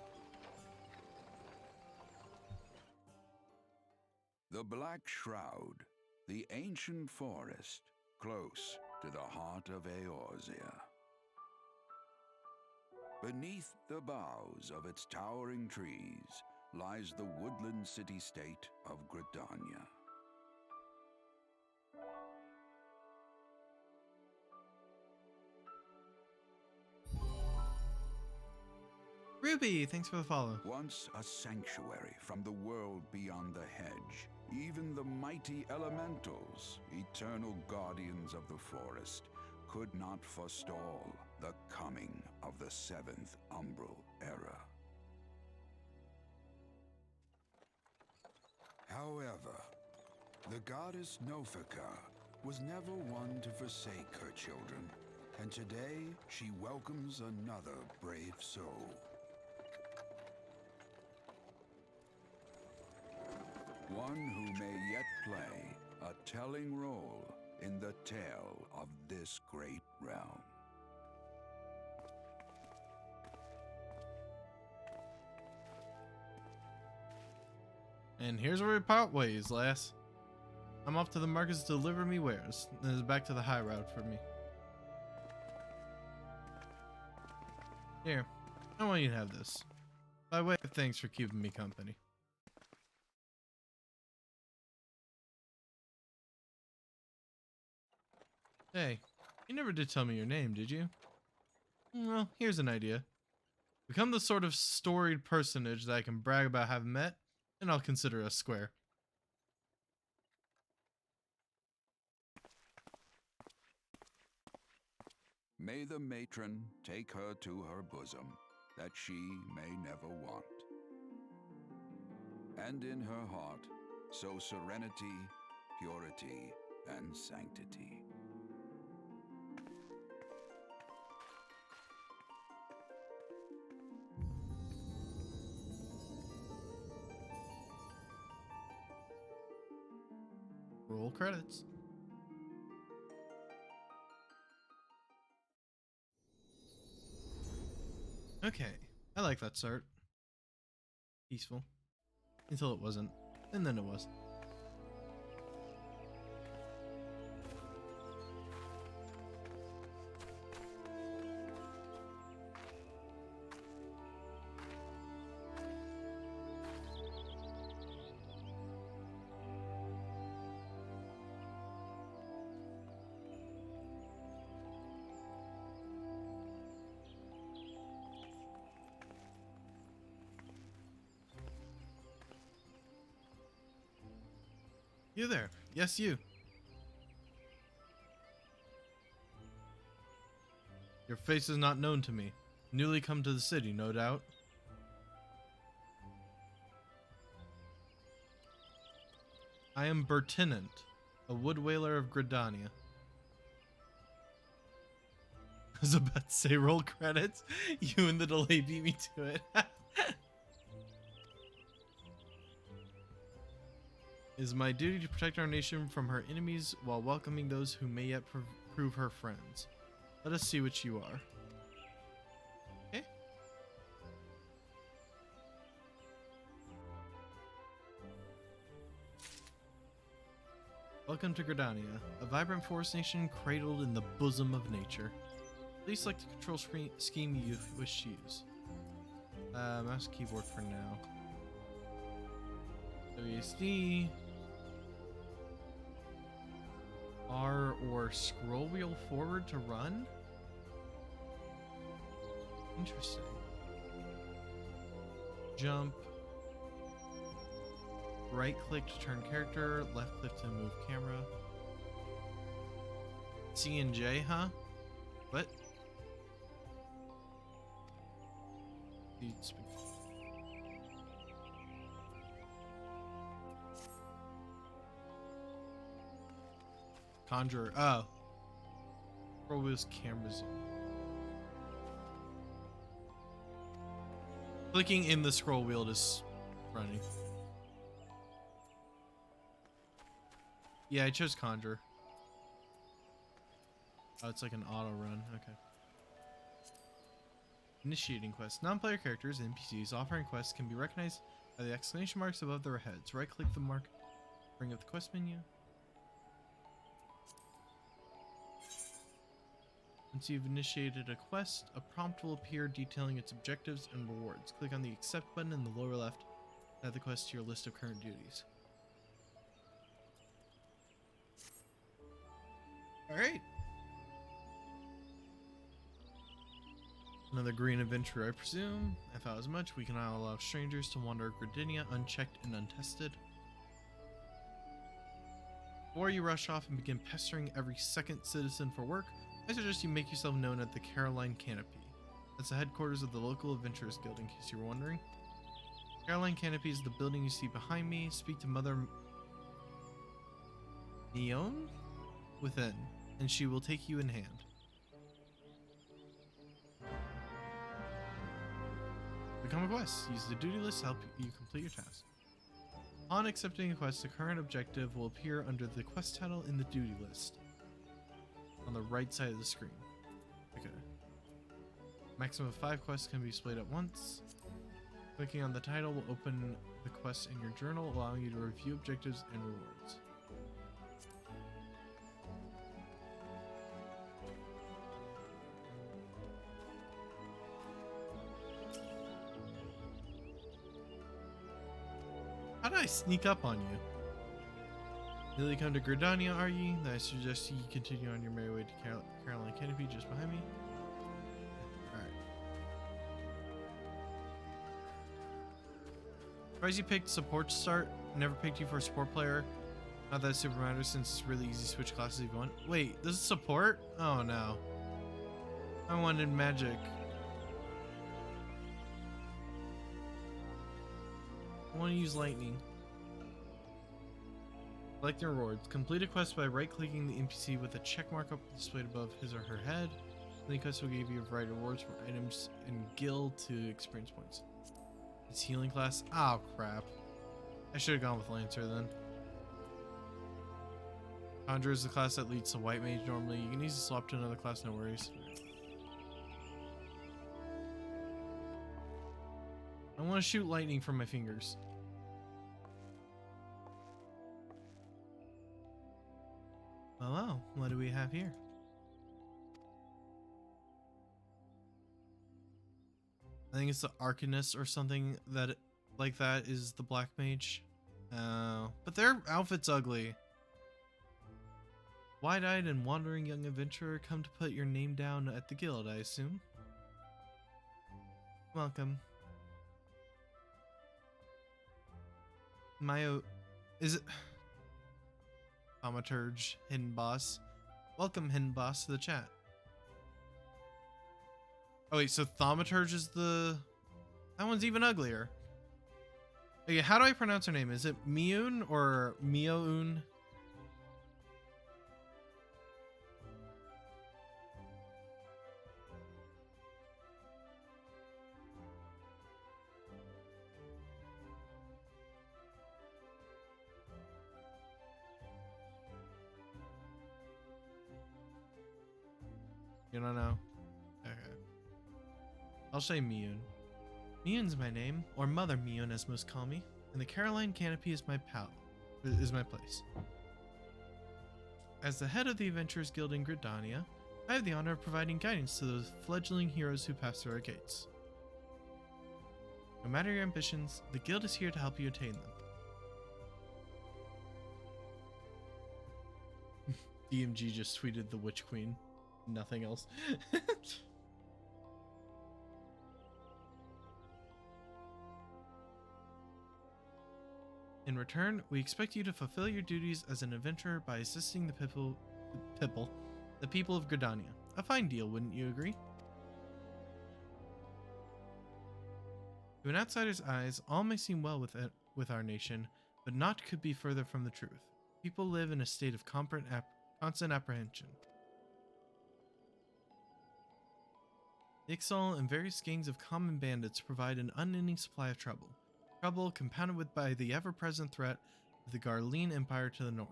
The Black Shroud, the ancient forest, close to the heart of Eorzea. Beneath the boughs of its towering trees lies the woodland city-state of Gridania. Ruby, thanks for the follow. Once a sanctuary from the world beyond the hedge, even the mighty elementals, eternal guardians of the forest, could not forestall the coming of the seventh umbral era. However, the goddess Nofika was never one to forsake her children, and today she welcomes another brave soul. One who may yet play a telling role in the tale of this great realm. And here's where we part ways, lass. I'm off to the markets to deliver me wares, then it's back to the high road for me. Here, I want you to have this. By way of thanks for keeping me company. Hey, you never did tell me your name, did you? Well, here's an idea. Become the sort of storied personage that I can brag about having met, and I'll consider us square. May the matron take her to her bosom, that she may never want. And in her heart, sow serenity, purity, and sanctity. Roll credits. Okay, I like that start. Peaceful. Until it wasn't. And then it was. You there. Yes, you. Your face is not known to me. Newly come to the city, no doubt. I am Bertinant, a wood whaler of Gridania. I was about to say roll credits. You and the delay beat me to it. It is my duty to protect our nation from her enemies while welcoming those who may yet prove her friends. Let us see what you are. Okay. Welcome to Gridania, a vibrant forest nation cradled in the bosom of nature. Please select the control scheme you wish to use. Mouse keyboard for now. WSD. R or scroll wheel forward to run? Interesting. Jump. Right click to turn character, left click to move camera. C and J, huh? What? Conjurer. Oh. Scroll wheel's cameras on. Clicking in the scroll wheel is running. Yeah, I chose Conjure. Oh, it's like an auto run. Okay. Initiating quests. Non-player characters, NPCs, offering quests can be recognized by the exclamation marks above their heads. Right-click the mark. Bring up the quest menu. Once you've initiated a quest, a prompt will appear detailing its objectives and rewards. Click on the Accept button in the lower left to add the quest to your list of current duties. Alright. Another green adventure, I presume. I thought as much. We can now allow strangers to wander Gridania unchecked and untested. Before you rush off and begin pestering every second citizen for work, I suggest you make yourself known at the Caroline Canopy. That's the headquarters of the local Adventurers Guild, in case you were wondering. Caroline Canopy is the building you see behind me. Speak to Mother Neon within, and she will take you in hand. Become a quest. Use the duty list to help you complete your task. On accepting a quest, the current objective will appear under the quest title in the duty list on the right side of the screen. Okay. Maximum of 5 quests can be displayed at once. Clicking on the title will open the quests in your journal, allowing you to review objectives and rewards. How did I sneak up on you? Newly come to Gridania, are ye? Then I suggest you continue on your merry way to Caroline Canopy just behind me. Alright. Surprised you picked support to start. Never picked you for a support player. Not that it super matters since it's really easy to switch classes if you want. Wait, this is support? Oh no. I wanted magic. I want to use lightning. Select your rewards. Complete a quest by right-clicking the NPC with a check mark up displayed above his or her head. The quest will give you a variety of rewards from items and guild to experience points. It's healing class. Oh crap. I should have gone with Lancer then. Conjurer is the class that leads to White Mage normally. You can easily swap to another class, no worries. I want to shoot lightning from my fingers. Well, what do we have here? I think it's the Arcanist or something that like that is the Black Mage. But their outfit's ugly. Wide-eyed and wandering young adventurer, come to put your name down at the guild, I assume. Welcome. Mayo, is it? Thaumaturge, Hidden Boss. Welcome, Hidden Boss, to the chat. Oh wait, so Thaumaturge is the... That one's even uglier. Okay, how do I pronounce her name? Is it Mioun or Mioun? You don't know? Okay. I'll say Mioun. Mioun's my name, or Mother Mioun as most call me, and the Caroline Canopy is my place. As the head of the Adventurers Guild in Gridania, I have the honor of providing guidance to those fledgling heroes who pass through our gates. No matter your ambitions, the guild is here to help you attain them. DMG just tweeted the Witch Queen. Nothing else. In return, we expect you to fulfill your duties as an adventurer by assisting the people of Gridania. A fine deal, wouldn't you agree? To an outsider's eyes, all may seem well with our nation, but naught could be further from the truth. People live in a state of constant apprehension. The Ixal and various gangs of common bandits provide an unending supply of trouble. Trouble compounded by the ever-present threat of the Garlean Empire to the north.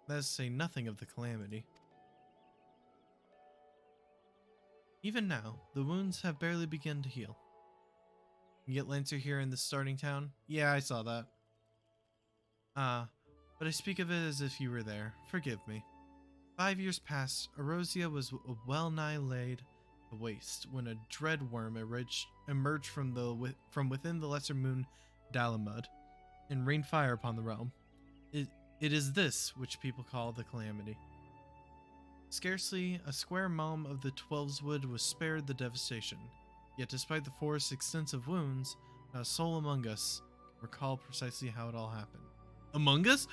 That is to say nothing of the Calamity. Even now, the wounds have barely begun to heal. You get Lancer here in this starting town? Yeah, I saw that. But I speak of it as if you were there. Forgive me. 5 years past, Erosia was well-nigh laid to waste when a dread worm emerged from within the lesser moon Dalamud and rained fire upon the realm. It is this which people call the Calamity. Scarcely a square mile of the Twelveswood was spared the devastation, yet despite the forest's extensive wounds, not a soul among us can recall precisely how it all happened. Among us?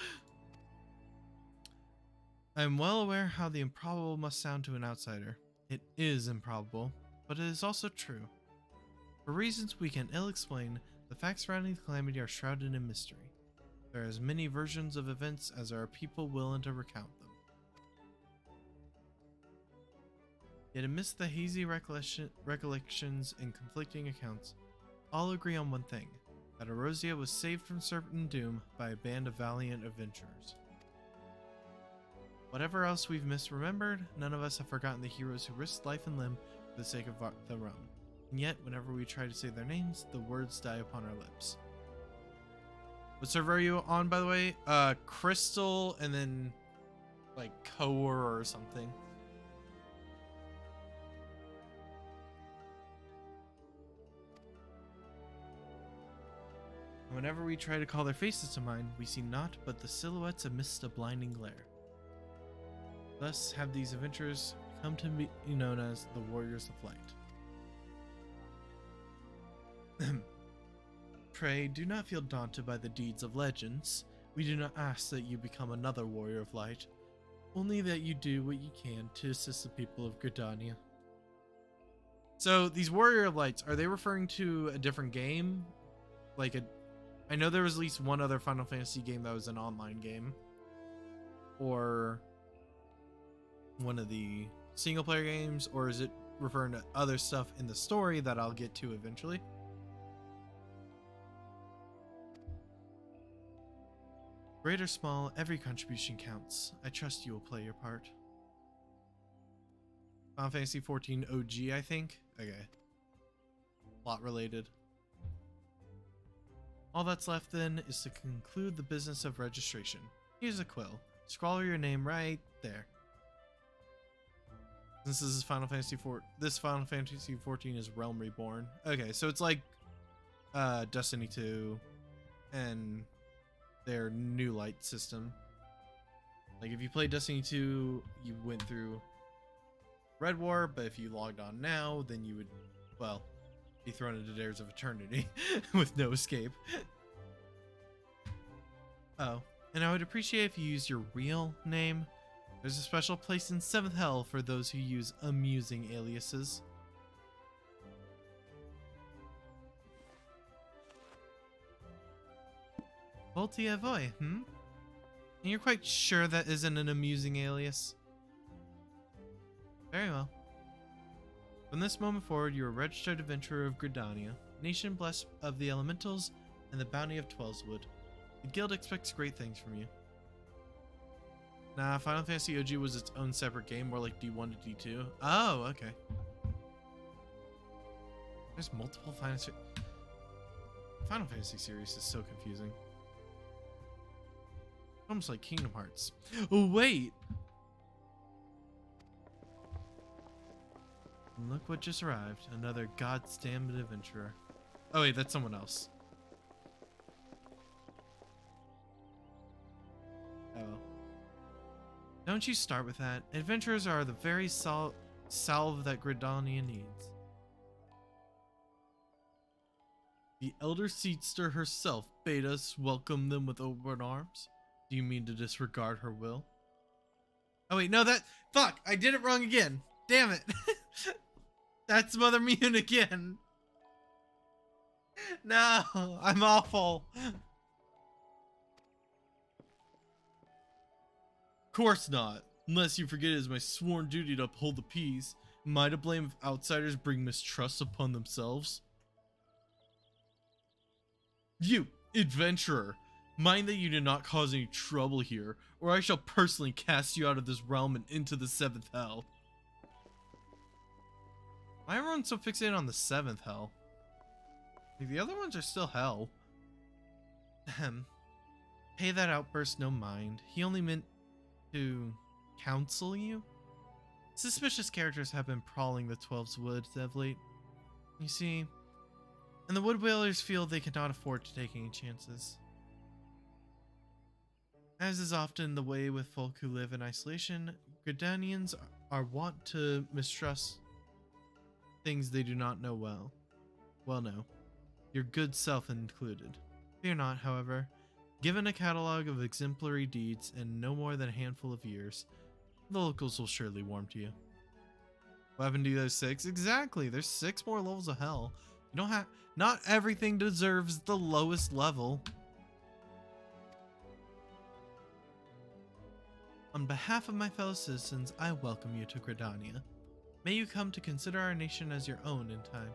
I am well aware how the improbable must sound to an outsider. It is improbable, but it is also true. For reasons we can ill explain, the facts surrounding the Calamity are shrouded in mystery. There are as many versions of events as there are people willing to recount them. Yet amidst the hazy recollections and conflicting accounts, all agree on one thing, that Erosia was saved from certain doom by a band of valiant adventurers. Whatever else we've misremembered, none of us have forgotten the heroes who risked life and limb for the sake of the realm. And yet, whenever we try to say their names, the words die upon our lips. What server are you on, by the way? Crystal, and then, like, Core or something. And whenever we try to call their faces to mind, we see naught but the silhouettes amidst a blinding glare. Thus have these adventurers come to be known as the Warriors of Light. Pray, do not feel daunted by the deeds of legends. We do not ask that you become another Warrior of Light, only that you do what you can to assist the people of Gridania. So, these Warrior of Lights, are they referring to a different game? I know there was at least one other Final Fantasy game that was an online game. Or one of the single player games, or is it referring to other stuff in the story that I'll get to eventually? Great or small, every contribution counts. I trust you will play your part. Final Fantasy 14 OG, I think? Okay. Plot related. All that's left then is to conclude the business of registration. Here's a quill. Scroll your name right there. This is Final Fantasy 4. This Final Fantasy 14 is Realm Reborn. Okay, so it's like Destiny 2 and their new light system. Like if you played Destiny 2, you went through Red War, but if you logged on now, then you would, well, be thrown into Dares of Eternity with no escape. Oh, And I would appreciate if you use your real name. There's a special place in 7th Hell for those who use amusing aliases. Volti Avoy, And you're quite sure that isn't an amusing alias? Very well. From this moment forward, you are a registered adventurer of Gridania, nation blessed of the elementals and the bounty of Twelveswood. The guild expects great things from you. Nah, Final Fantasy OG was its own separate game, more like D1 to D2. Oh, okay. There's multiple Final Fantasy series is so confusing. Almost like Kingdom Hearts. Oh, wait! Look what just arrived. Another goddamn adventurer. Oh wait, that's someone else. Oh. Don't you start with that. Adventurers are the very salve that Gridania needs. The Elder Seedster herself bade us welcome them with open arms. Do you mean to disregard her will? Oh wait, no, fuck, I did it wrong again. Damn it. That's Mother Mune again. No, I'm awful. Course not. Unless you forget it is my sworn duty to uphold the peace. Am I to blame if outsiders bring mistrust upon themselves? You, adventurer, mind that you did not cause any trouble here, or I shall personally cast you out of this realm and into the 7th Hell. Why everyone so fixated on the 7th Hell? Like, the other ones are still hell. Ahem. Pay that outburst no mind. He only meant to counsel you? Suspicious characters have been prowling the 12's woods of late. You see, and the Woodwhalers feel they cannot afford to take any chances. As is often the way with folk who live in isolation, Gridanians are wont to mistrust things they do not know well. Well, no. Your good self included. Fear not, however. Given a catalog of exemplary deeds and no more than a handful of years, the locals will surely warm to you. What happened to those 6? Exactly, there's 6 more levels of hell. You don't have... Not everything deserves the lowest level. On behalf of my fellow citizens, I welcome you to Gridania. May you come to consider our nation as your own in time.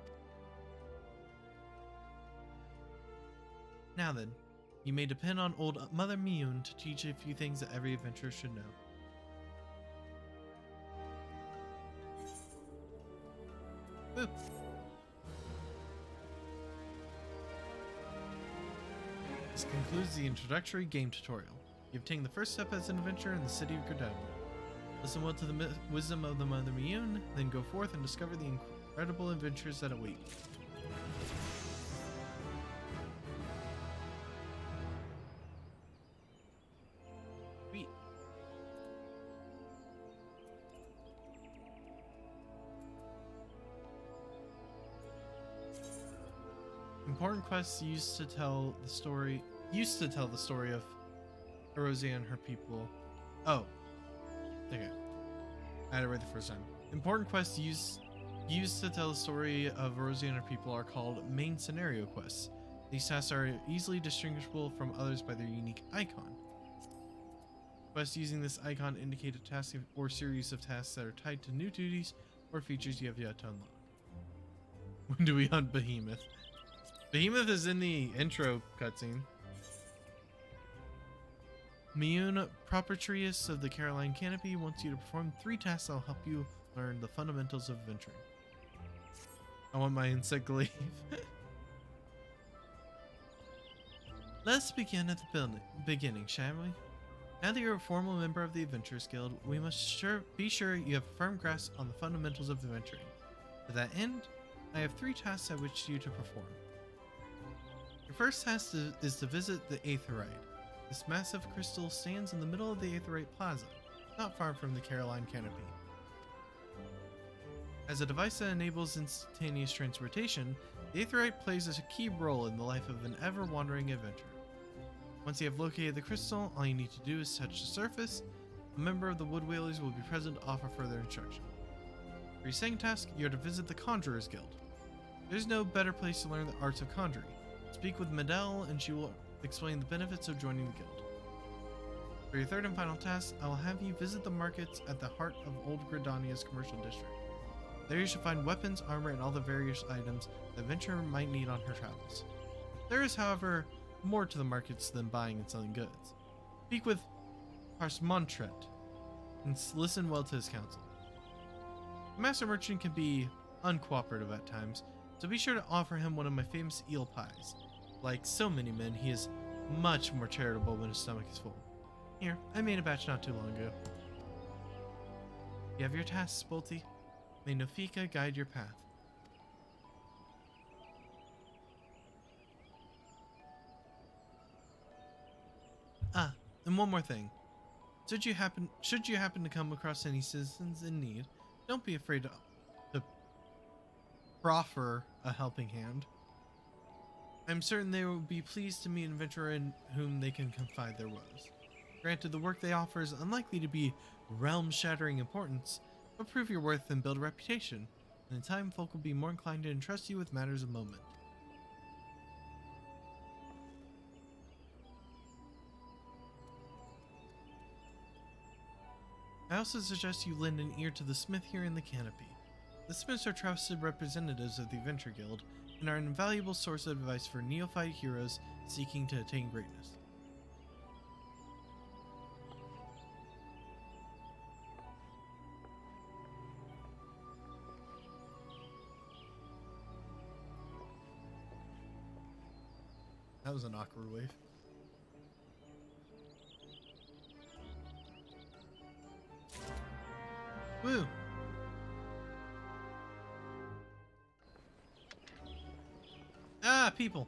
Now then, you may depend on old Mother Mune to teach you a few things that every adventurer should know. Boop. This concludes the introductory game tutorial. You've taken the first step as an adventurer in the city of Gridania. Listen well to the wisdom of the Mother Mune, then go forth and discover the incredible adventures that await you. Sweet. Important quests used to tell the story of Erosia and her people. Oh. Okay. I had it right the first time. Important quests used to tell the story of Erosia and her people are called main scenario quests. These tasks are easily distinguishable from others by their unique icon. Quests using this icon indicate a task or series of tasks that are tied to new duties or features you have yet to unlock. When do we hunt Behemoth? Behemoth is in the intro cutscene. Mune, Proprietarius of the Caroline Canopy, wants you to perform 3 tasks that will help you learn the fundamentals of adventuring. I want my insect glaive. Let's begin at the beginning, shall we? Now that you're a formal member of the Adventurers Guild, we must be sure you have a firm grasp on the fundamentals of adventuring. To that end, I have 3 tasks I wish you to perform. Your first task is to visit the Aetheride. This massive crystal stands in the middle of the Aetherite Plaza, not far from the Caroline Canopy. As a device that enables instantaneous transportation, the Aetherite plays a key role in the life of an ever-wandering adventurer. Once you have located the crystal, all you need to do is touch the surface. A member of the Wood Whalers will be present to offer further instruction. For your second task, you are to visit the Conjurers Guild. There's no better place to learn the arts of conjuring. Speak with Medell and she will explain the benefits of joining the guild. For your third and final task, I will have you visit the markets at the heart of Old Gridania's commercial district. There you should find weapons, armor, and all the various items the adventurer might need on her travels. There is, however, more to the markets than buying and selling goods. Speak with Parsmontret and listen well to his counsel. The master merchant can be uncooperative at times, so be sure to offer him one of my famous eel pies. Like so many men, he is much more charitable when his stomach is full. Here, I made a batch not too long ago. You have your tasks, Bolty. May Nofika guide your path. Ah, and one more thing. Should you happen to come across any citizens in need, don't be afraid to proffer a helping hand. I'm certain they will be pleased to meet an adventurer in whom they can confide their woes. Granted, the work they offer is unlikely to be realm-shattering importance, but prove your worth and build a reputation. And in time, folk will be more inclined to entrust you with matters of moment. I also suggest you lend an ear to the smith here in the canopy. The smiths are trusted representatives of the Adventure Guild and are an invaluable source of advice for neophyte heroes seeking to attain greatness. That was an awkward wave. Woo! Ah, people!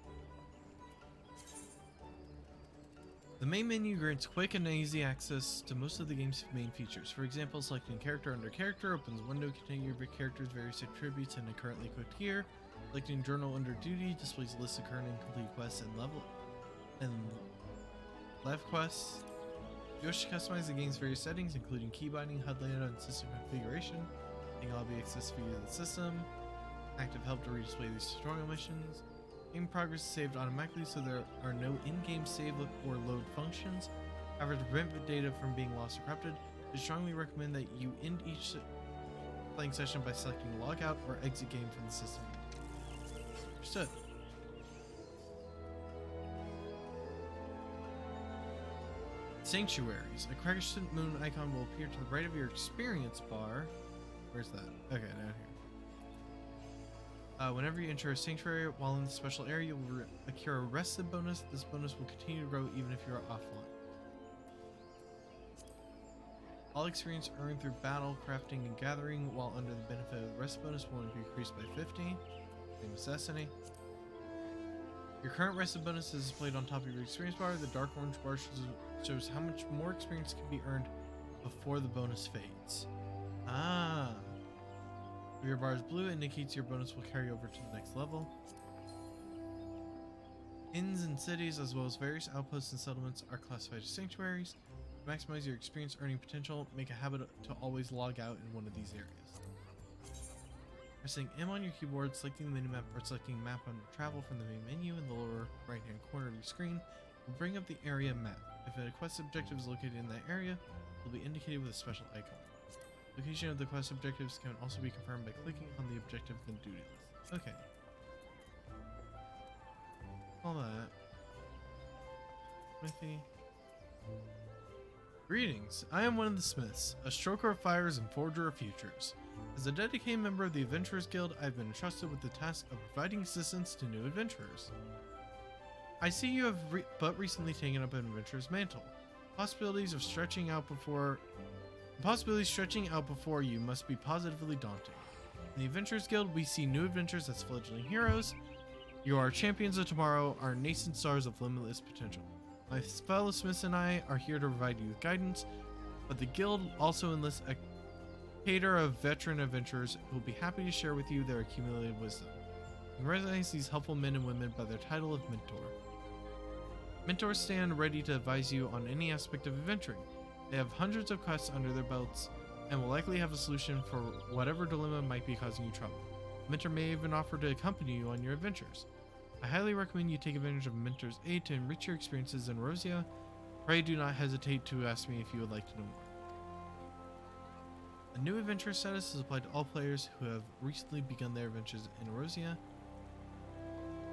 The main menu grants quick and easy access to most of the game's main features. For example, selecting character under character opens a window containing your character's various attributes and a currently equipped gear. Selecting journal under duty displays a list of current and complete quests and live quests. You wish to customize the game's various settings, including key binding, HUD layout, and system configuration. Getting all be accessible via the system. Active help to redisplay these tutorial missions. Game progress is saved automatically, so there are no in-game save or load functions. However, to prevent data from being lost or corrupted, I strongly recommend that you end each playing session by selecting log out or exit game from the system. Understood. Sanctuaries. A crescent moon icon will appear to the right of your experience bar. Where's that? Okay, down here. Whenever you enter a sanctuary, while in the special area, you will accrue a rested bonus. This bonus will continue to grow even if you are offline. All experience earned through battle, crafting, and gathering while under the benefit of the rest bonus will be increased by 50. Same necessity. Your current rested bonus is displayed on top of your experience bar. The dark orange bar shows how much more experience can be earned before the bonus fades. Ah. If your bar is blue, it indicates your bonus will carry over to the next level. Inns and cities, as well as various outposts and settlements, are classified as sanctuaries. To maximize your experience earning potential, make a habit to always log out in one of these areas. Pressing M on your keyboard, selecting the minimap, or selecting map under travel from the main menu in the lower right hand corner of your screen will bring up the area map. If a quest objective is located in that area, it will be indicated with a special icon. Location of the quest objectives can also be confirmed by clicking on the objective in the duty list. Okay. All that. Smithy. Greetings, I am one of the smiths, a stroker of fires and forger of futures. As a dedicated member of the Adventurers Guild, I have been entrusted with the task of providing assistance to new adventurers. I see you have but recently taken up an adventurer's mantle. Possibilities stretching out before you must be positively daunting. In the Adventurers Guild, we see new adventures as fledgling heroes. You are champions of tomorrow, our nascent stars of limitless potential. My fellow smiths and I are here to provide you with guidance, but the guild also enlists a cadre of veteran adventurers who will be happy to share with you their accumulated wisdom. You can recognize these helpful men and women by their title of mentor. Mentors stand ready to advise you on any aspect of adventuring. They have hundreds of quests under their belts and will likely have a solution for whatever dilemma might be causing you trouble. A mentor may even offer to accompany you on your adventures. I highly recommend you take advantage of a mentor's aid to enrich your experiences in Erosia. Pray do not hesitate to ask me if you would like to know more. A new adventure status is applied to all players who have recently begun their adventures in Erosia.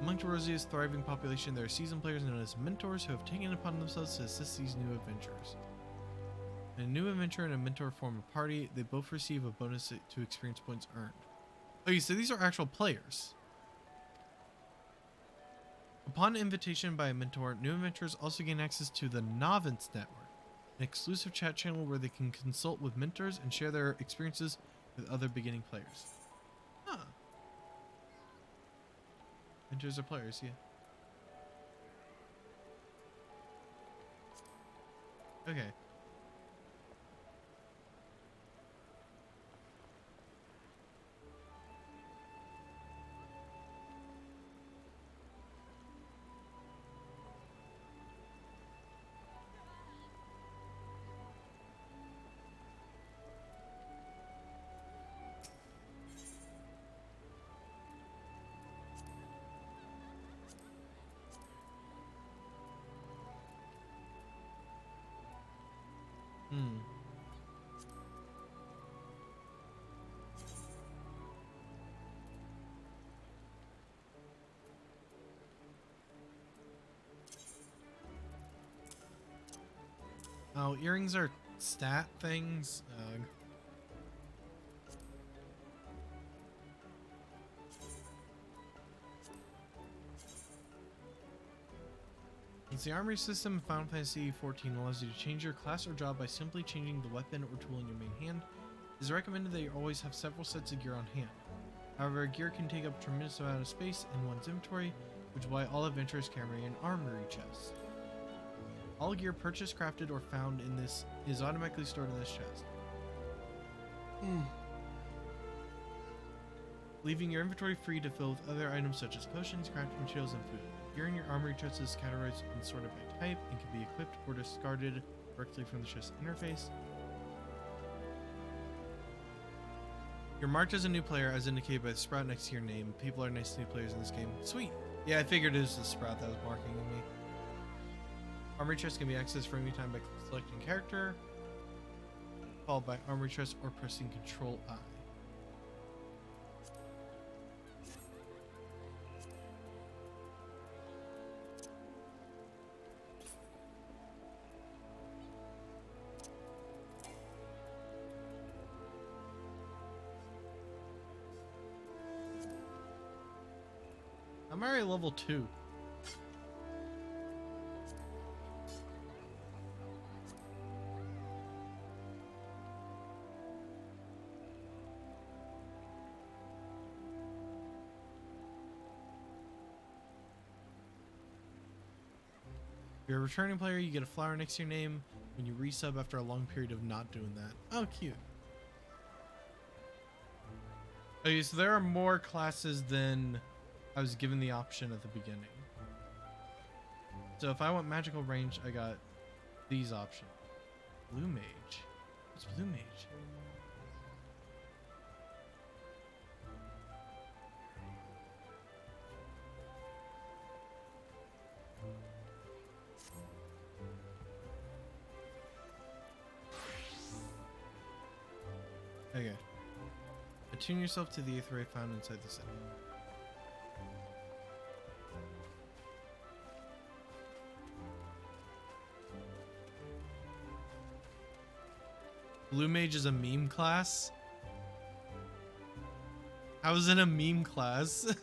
Among Erosia's thriving population, there are seasoned players known as mentors who have taken it upon themselves to assist these new adventurers. When a new adventurer and a mentor form a party, they both receive a bonus to experience points earned. Okay, so these are actual players. Upon invitation by a mentor, new adventurers also gain access to the Novice Network, an exclusive chat channel where they can consult with mentors and share their experiences with other beginning players. Huh. Mentors are players, yeah. Okay. Oh, earrings are stat things. It's the armory system in Final Fantasy XIV allows you to change your class or job by simply changing the weapon or tool in your main hand. It is recommended that you always have several sets of gear on hand. However, gear can take up a tremendous amount of space in one's inventory, which is why all adventurers carry an armory chest. All gear purchased, crafted, or found in this is automatically stored in this chest. Leaving your inventory free to fill with other items such as potions, crafting materials, and food. Gear in your armory chest is categorized and sorted by type and can be equipped or discarded directly from the chest interface. You're marked as a new player as indicated by the sprout next to your name. People are nice to new players in this game. Sweet! Yeah, I figured it was the sprout that was marking me. Armory chest can be accessed for any time by selecting character, followed by armory chest or pressing Control I. I'm already level 2. If you're a returning player, you get a flower next to your name when you resub after a long period of not doing that. Oh, cute. Okay, so there are more classes than I was given the option at the beginning. So if I want magical range, I got these options. Blue Mage. What's Blue Mage? Okay. Attune yourself to the Aetheride found inside the city. Blue Mage is a meme class? How is it a meme class?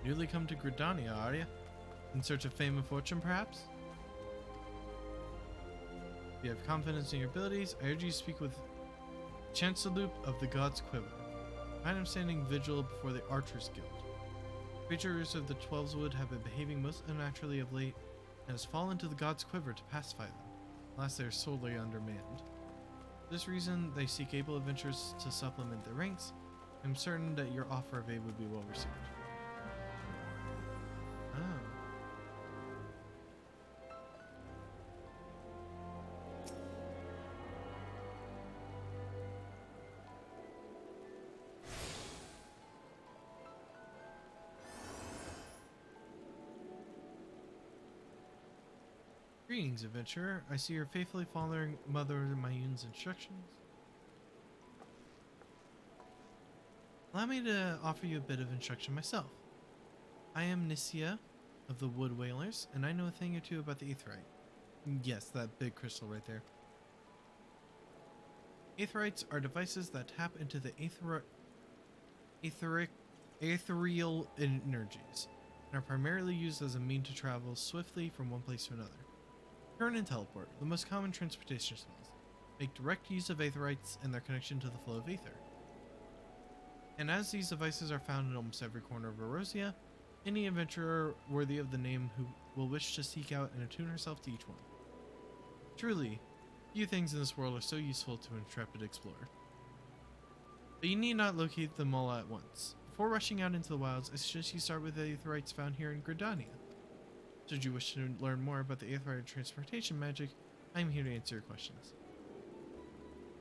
Newly come to Gridania, are you? In search of fame and fortune, perhaps? If you have confidence in your abilities, I urge you to speak with Chancellor of the God's Quiver. Find him standing vigil before the Archers Guild. Creatures of the Twelves Wood have been behaving most unnaturally of late, and has fallen to the God's Quiver to pacify them. Alas, they are sorely undermanned. this reason, they seek able adventurers to supplement their ranks. I'm certain that your offer of aid would be well received. Oh. Greetings, adventurer. I see you're faithfully following Mother Mayun's instructions. Allow me to offer you a bit of instruction myself. I am Nisia of the Wood Whalers, and I know a thing or two about the Aetheride. Yes, that big crystal right there. Aetherites are devices that tap into the ethereal energies, and are primarily used as a means to travel swiftly from one place to another. Turn and teleport, the most common transportation spells, make direct use of Aetherites and their connection to the flow of Aether. And as these devices are found in almost every corner of Erosia, any adventurer worthy of the name who will wish to seek out and attune herself to each one. Truly, few things in this world are so useful to an intrepid explorer. But you need not locate them all at once. Before rushing out into the wilds, I suggest you start with the Aetherites found here in Gridania. Should you wish to learn more about the Aetherite transportation magic, I am here to answer your questions.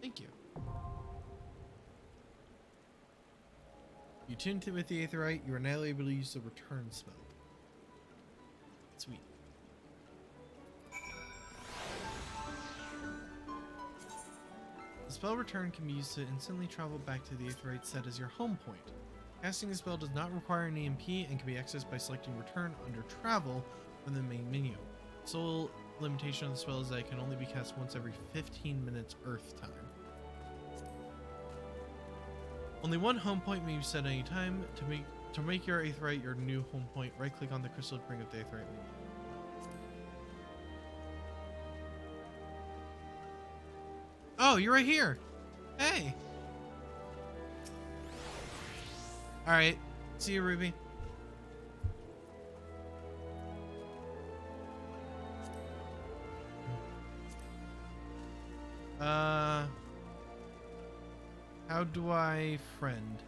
Thank you. You tuned with the Aetherite, you are now able to use the return spell. Sweet. The spell return can be used to instantly travel back to the Aetherite set as your home point. Casting the spell does not require an EMP and can be accessed by selecting return under travel from the main menu. Sole limitation of the spell is that it can only be cast once every 15 minutes Earth time. Only one home point may be set at any time. To make your Aetherite your new home point, right click on the crystal to bring up the Aetherite menu. Oh, you're right here. Hey. Alright. See you, Ruby. How do I friend?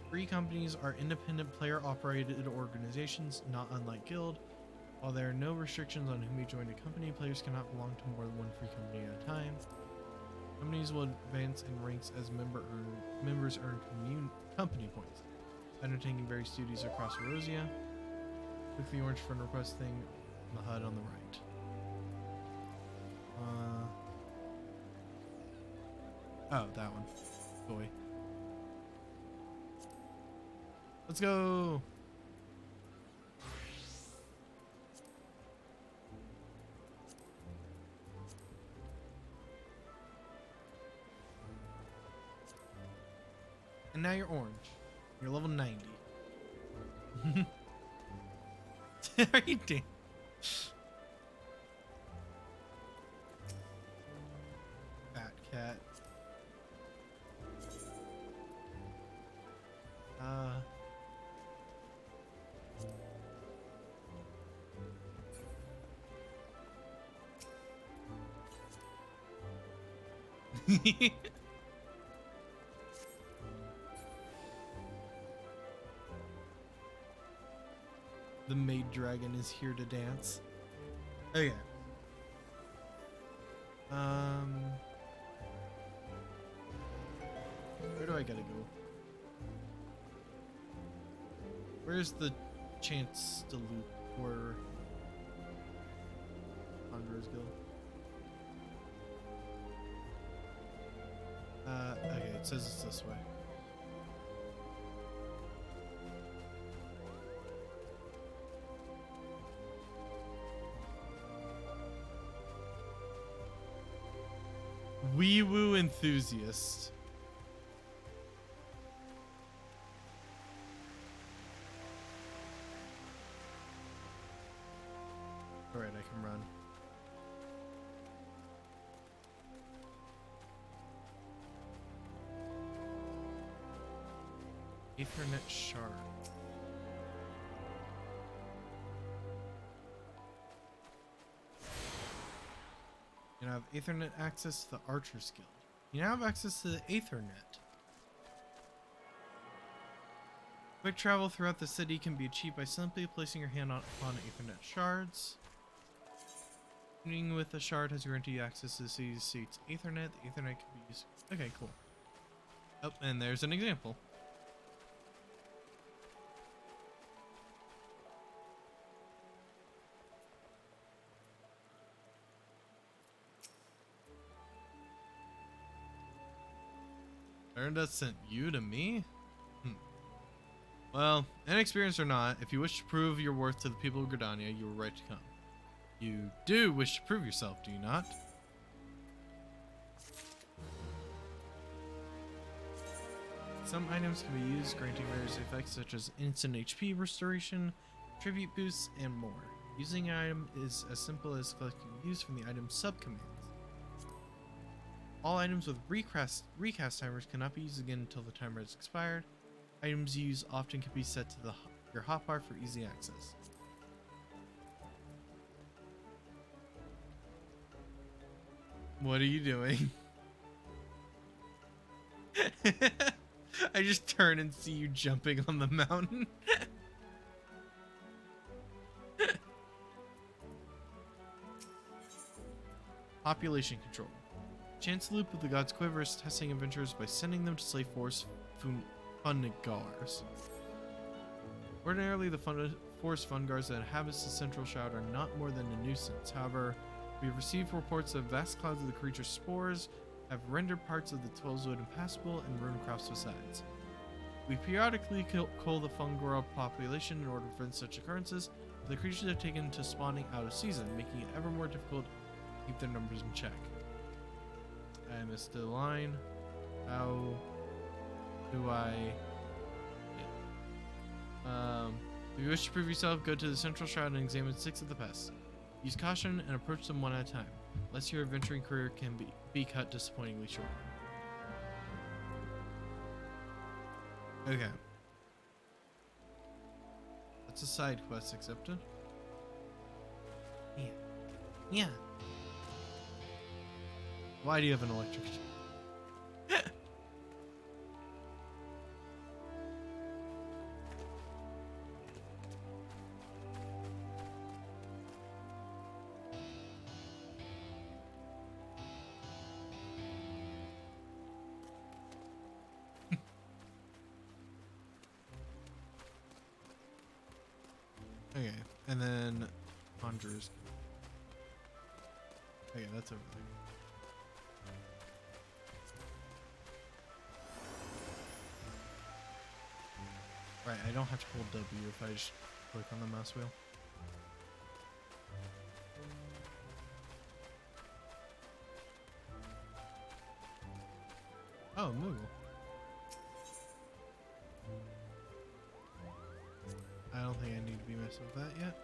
Free companies are independent player-operated organizations, not unlike Guild. While there are no restrictions on who may join a company, players cannot belong to more than one free company at a time. Companies will advance in ranks as members earn company points, undertaking various duties across Erosia. Click the orange friend request thing on the HUD on the right. Oh, that one. Boy. Let's go! And now you're orange. You're level 90. Are you damn? Fat cat. The maid dragon is here to dance. Okay. Where do I gotta go? Where's the chance to loot for Conjurers Guild? Okay, it says it's this way. Wee woo enthusiast. Alright, I can run. Ethernet shard. You now have Aethernet access to the Archers Guild. You now have access to the Aethernet. Quick travel throughout the city can be achieved by simply placing your hand upon Aethernet shards. Tuning with a shard has guaranteed access to the city's Aethernet. The Aethernet can be used. Okay, cool. Oh, and there's an example. Erenda sent you to me? Well, inexperienced or not, if you wish to prove your worth to the people of Gridania, you are right to come. You do wish to prove yourself, do you not? Some items can be used, granting various effects such as instant HP restoration, tribute boosts, and more. Using an item is as simple as collecting use from the item's subcommands. All items with recast timers cannot be used again until the timer has expired. Items used often can be set to your hotbar for easy access. What are you doing? I just turn and see you jumping on the mountain. Population control. Chance Loop of the God's Quiver is testing adventurers by sending them to slay forest Funigars. Ordinarily, the forest Fungars that inhabits the Central Shroud are not more than a nuisance. However, we have received reports that vast clouds of the creature's spores have rendered parts of the 12's impassable and ruined crops besides. We periodically cull the Fungar population in order to prevent such occurrences, but the creatures have taken to spawning out of season, making it ever more difficult to keep their numbers in check. I missed the line. How do I... if you wish to prove yourself, go to the Central Shroud and examine 6 of the pests. Use caution and approach them one at a time, lest your adventuring career can be cut disappointingly short. Okay. That's a side quest accepted. Yeah. Yeah. Why do you have an electric? Okay, and then Conjurers Guild. Okay, that's over there. Right, I don't have to hold W if I just click on the mouse wheel. Oh, Moogle. I don't think I need to be messing with that yet.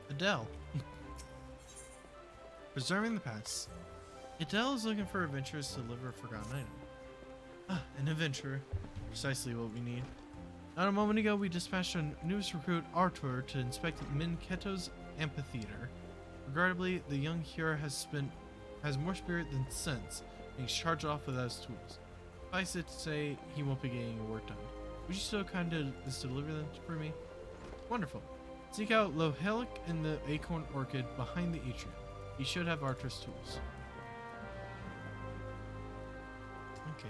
Adele. Preserving the past. Adele is looking for adventurers to deliver a forgotten item. Ah, an adventurer. Precisely what we need. Not a moment ago, we dispatched our newest recruit, Artur, to inspect Minketo's amphitheater. Regrettably, the young hero has more spirit than sense, and he's charged off without his tools. Suffice it to say, he won't be getting your work done. Would you so kind as to deliver them for me? Wonderful. Seek out Lohelic and the Acorn Orchid behind the atrium. He should have Artur's tools. Okay.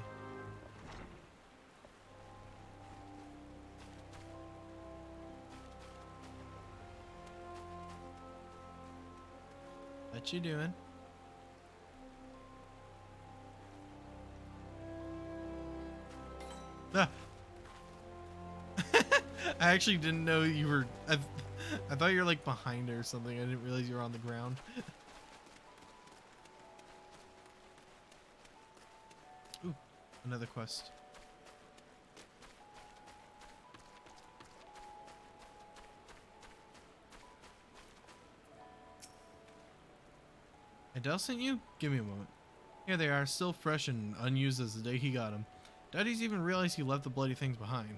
What you doing? Ah. I actually didn't know you were... I thought you were like behind her or something. I didn't realize you were on the ground. Ooh, another quest. Adele sent you? Give me a moment. Here they are, still fresh and unused as the day he got them. Daddy's even realized he left the bloody things behind.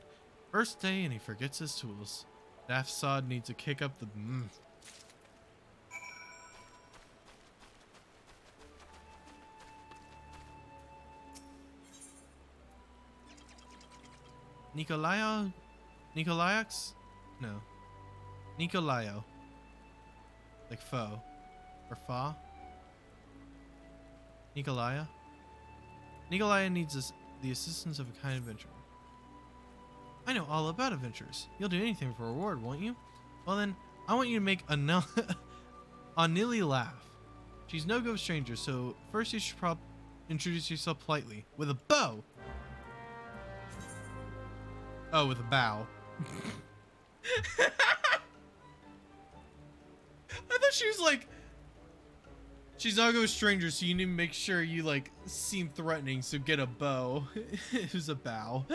First day and he forgets his tools. Daft sod needs to kick up the... Nikolayax? No. Nikolayo. Like foe. Or fa? Nikolaya? Nikolaya needs the assistance of a kind adventurer. I know all about adventures. You'll do anything for a reward, won't you? Well then, I want you to make Anili laugh. She's no go stranger, so first you should introduce yourself politely. With a bow! Oh, with a bow. I thought she was like... She's not go stranger, so you need to make sure you, like, seem threatening, so get a bow. It was a bow.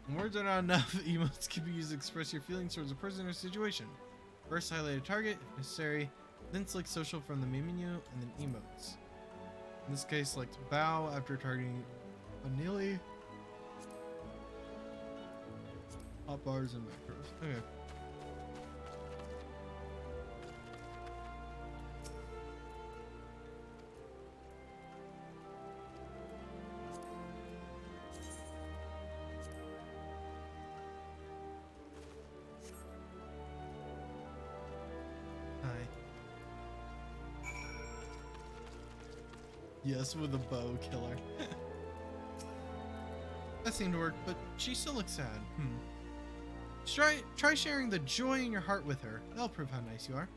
When words are not enough, emotes can be used to express your feelings towards a person or situation. First, highlight a target, if necessary, then select social from the main menu, and then emotes. In this case, select bow after targeting Anili. Hot bars and macros. Okay. Yes, with a bow killer. That seemed to work, but she still looks sad. Try sharing the joy in your heart with her. That'll prove how nice you are.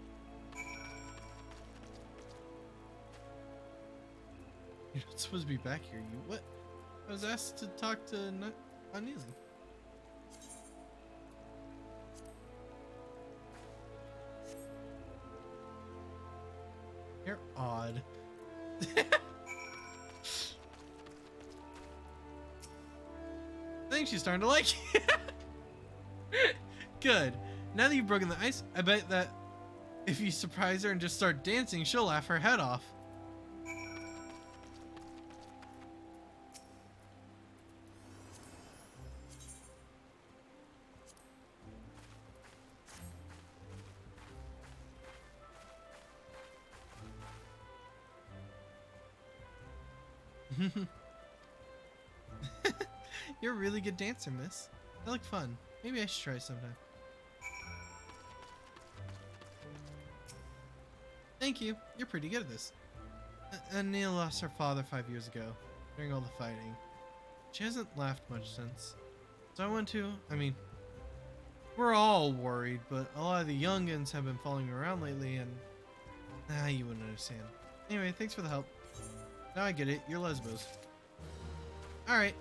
You're not supposed to be back here. You what? I was asked to talk to Anili. You're odd. I think she's starting to like you. Good. Now that you've broken the ice, I bet that if you surprise her and just start dancing, she'll laugh her head off. You're a really good dancer, miss. That looked fun. Maybe I should try sometime. Thank you. You're pretty good at this. Anil lost her father 5 years ago, during all the fighting. She hasn't laughed much since. So I mean, we're all worried, but a lot of the youngins have been following her around lately, and... you wouldn't understand. Anyway, thanks for the help. Now I get it. You're lesbos. Alright.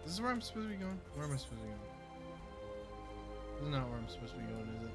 This is where I'm supposed to be going? Where am I supposed to be going? This is not where I'm supposed to be going, is it?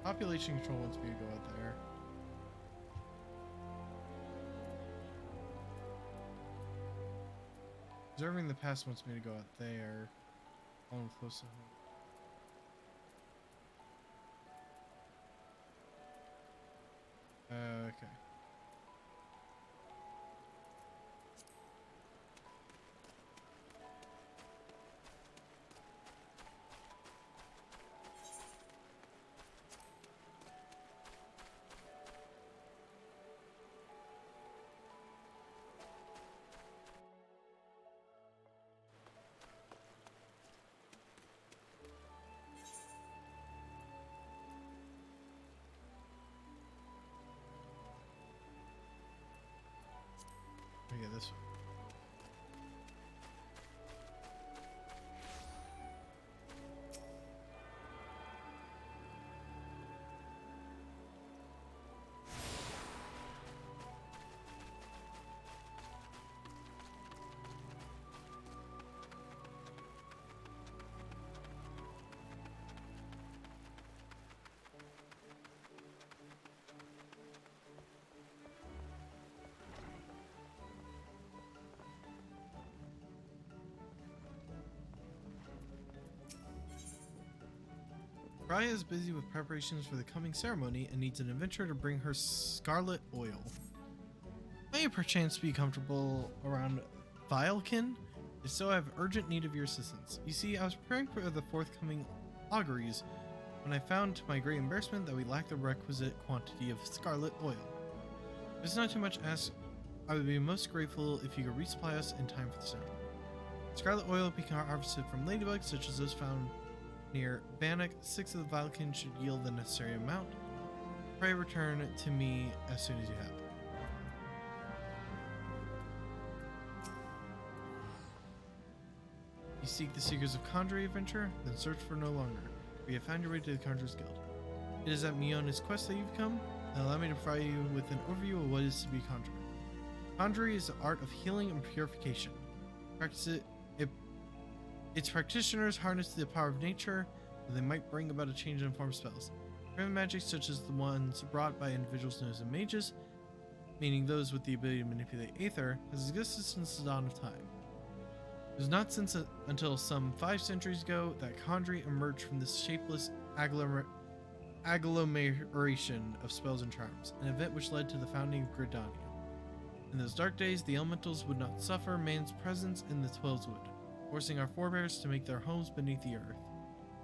Population control wants me to go out there. Observing the past wants me to go out there. Following close to home. Okay. Raya is busy with preparations for the coming ceremony and needs an adventurer to bring her scarlet oil. May you perchance be comfortable around Vilekin? If so, I have urgent need of your assistance. You see, I was preparing for the forthcoming auguries when I found to my great embarrassment that we lacked the requisite quantity of scarlet oil. If it's not too much to ask, I would be most grateful if you could resupply us in time for the ceremony. Scarlet oil being harvested from ladybugs, such as those found near Bannock. 6 of the Vilekin should yield the necessary amount. Pray return to me as soon as you have it. You seek the Seekers of Conjury adventure? Then search for no longer. We have found your way to the Conjurers Guild. It is at Miona's quest that you've come. Now allow me to provide you with an overview of what it is to be a conjurer. Conjury is the art of healing and purification. Its practitioners harness the power of nature, and they might bring about a change in form spells. Primitive magic, such as the ones brought by individuals known as mages, meaning those with the ability to manipulate aether, has existed since the dawn of time. It was not until some 5 centuries ago that Conjury emerged from this shapeless agglomeration of spells and charms, an event which led to the founding of Gridania. In those dark days, the elementals would not suffer man's presence in the Twelveswood, forcing our forebears to make their homes beneath the earth,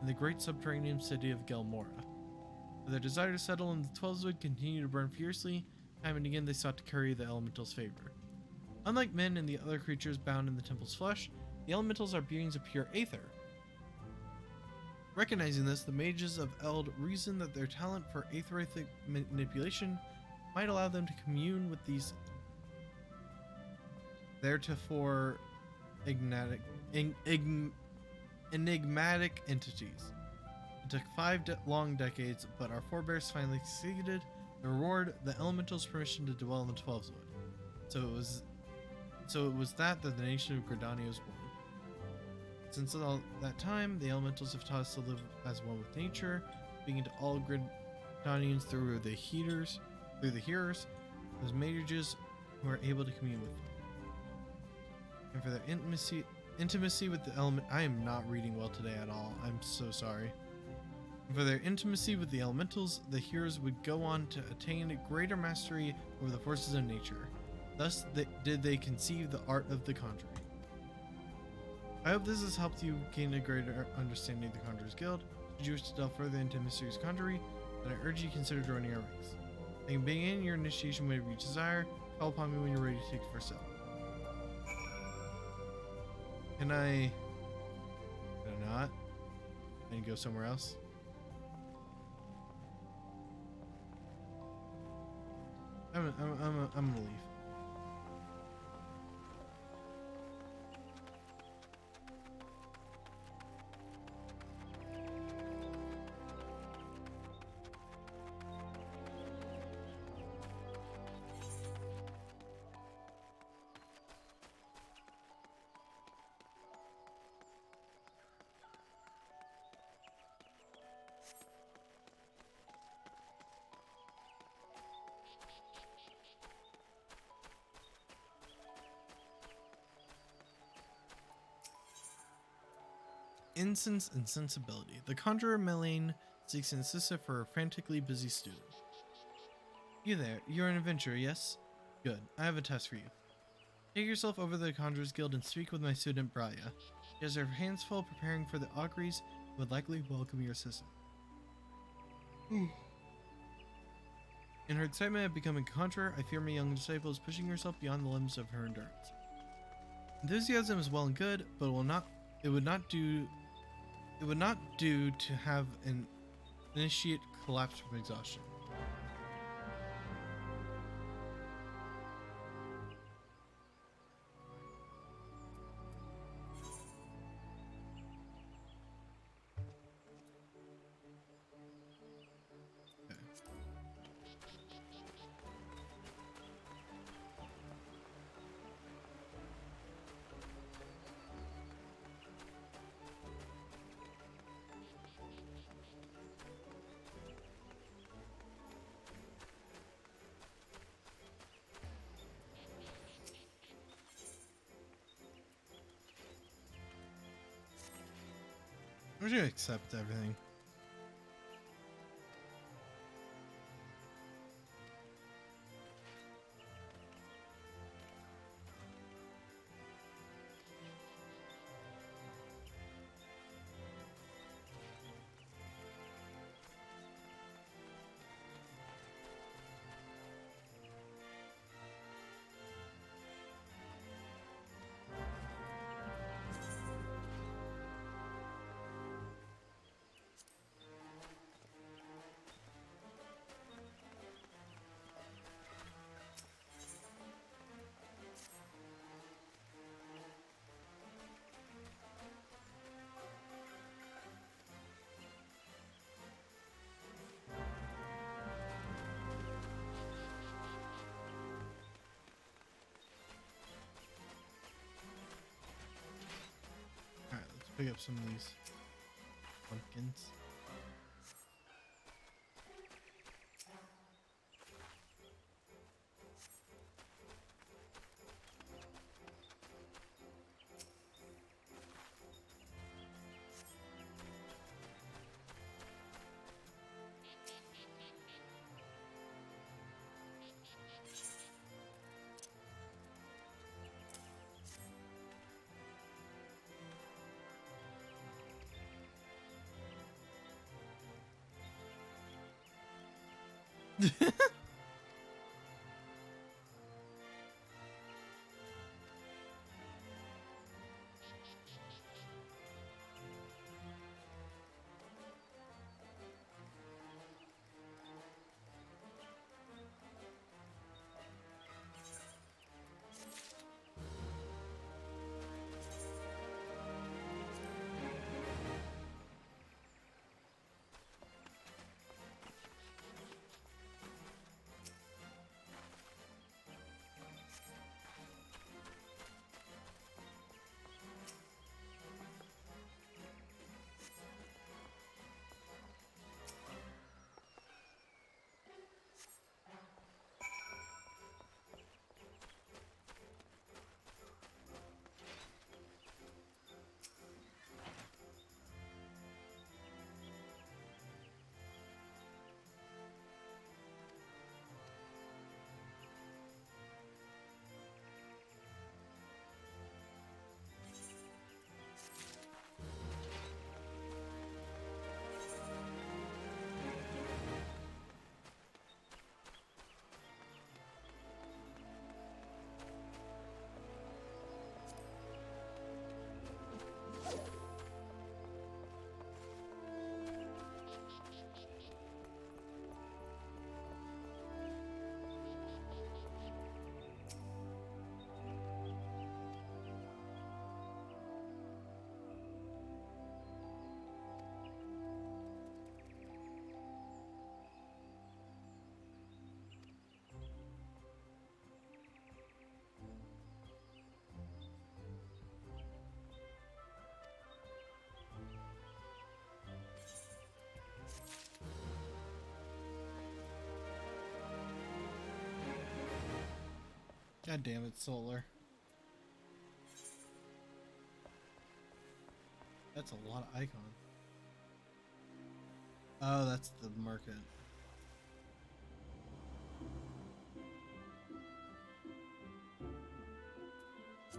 in the great subterranean city of Gelmora. But their desire to settle in the Twelveswood continued to burn fiercely. Time and again they sought to curry the elementals' favor. Unlike men and the other creatures bound in the temple's flesh, the elementals are beings of pure aether. Recognizing this, the mages of Eld reasoned that their talent for aetheric manipulation might allow them to commune with these theretofore enigmatic entities. It took 5 long decades, but our forebears finally succeeded. The reward, the elementals' permission to dwell in the Twelveswood. So it was that the nation of Gridania was born. Since all that time, the elementals have taught us to live as one with nature, speaking to all Gridanians through the hearers, those mages who are able to commune with them. And for their intimacy with the element, I am not reading well today at all. I'm so sorry. And for their intimacy with the elementals, the heroes would go on to attain greater mastery over the forces of nature. Thus did they conceive the art of the conjuring. I hope this has helped you gain a greater understanding of the Conjurers Guild. Should you wish to delve further into mysterious conjury, then I urge you to consider joining our ranks. You can begin your initiation whenever you desire. Call upon me when you're ready to take the first step. Can I not? And go somewhere else? I'm gonna leave. Incense and sensibility. The conjurer Melaine seeks an assistant for a frantically busy student. You there, you're an adventurer, yes? Good, I have a task for you. Take yourself over to the Conjurers Guild and speak with my student Braya. She has her hands full preparing for the auguries and would likely welcome your assistant. In her excitement of becoming a conjurer, I fear my young disciple is pushing herself beyond the limits of her endurance. Enthusiasm is well and good, but it would not do to have an initiate collapse from exhaustion. Okay. I'm just gonna accept everything. pick up some of these pumpkins. God damn it, solar. That's a lot of icon. Oh, that's the market.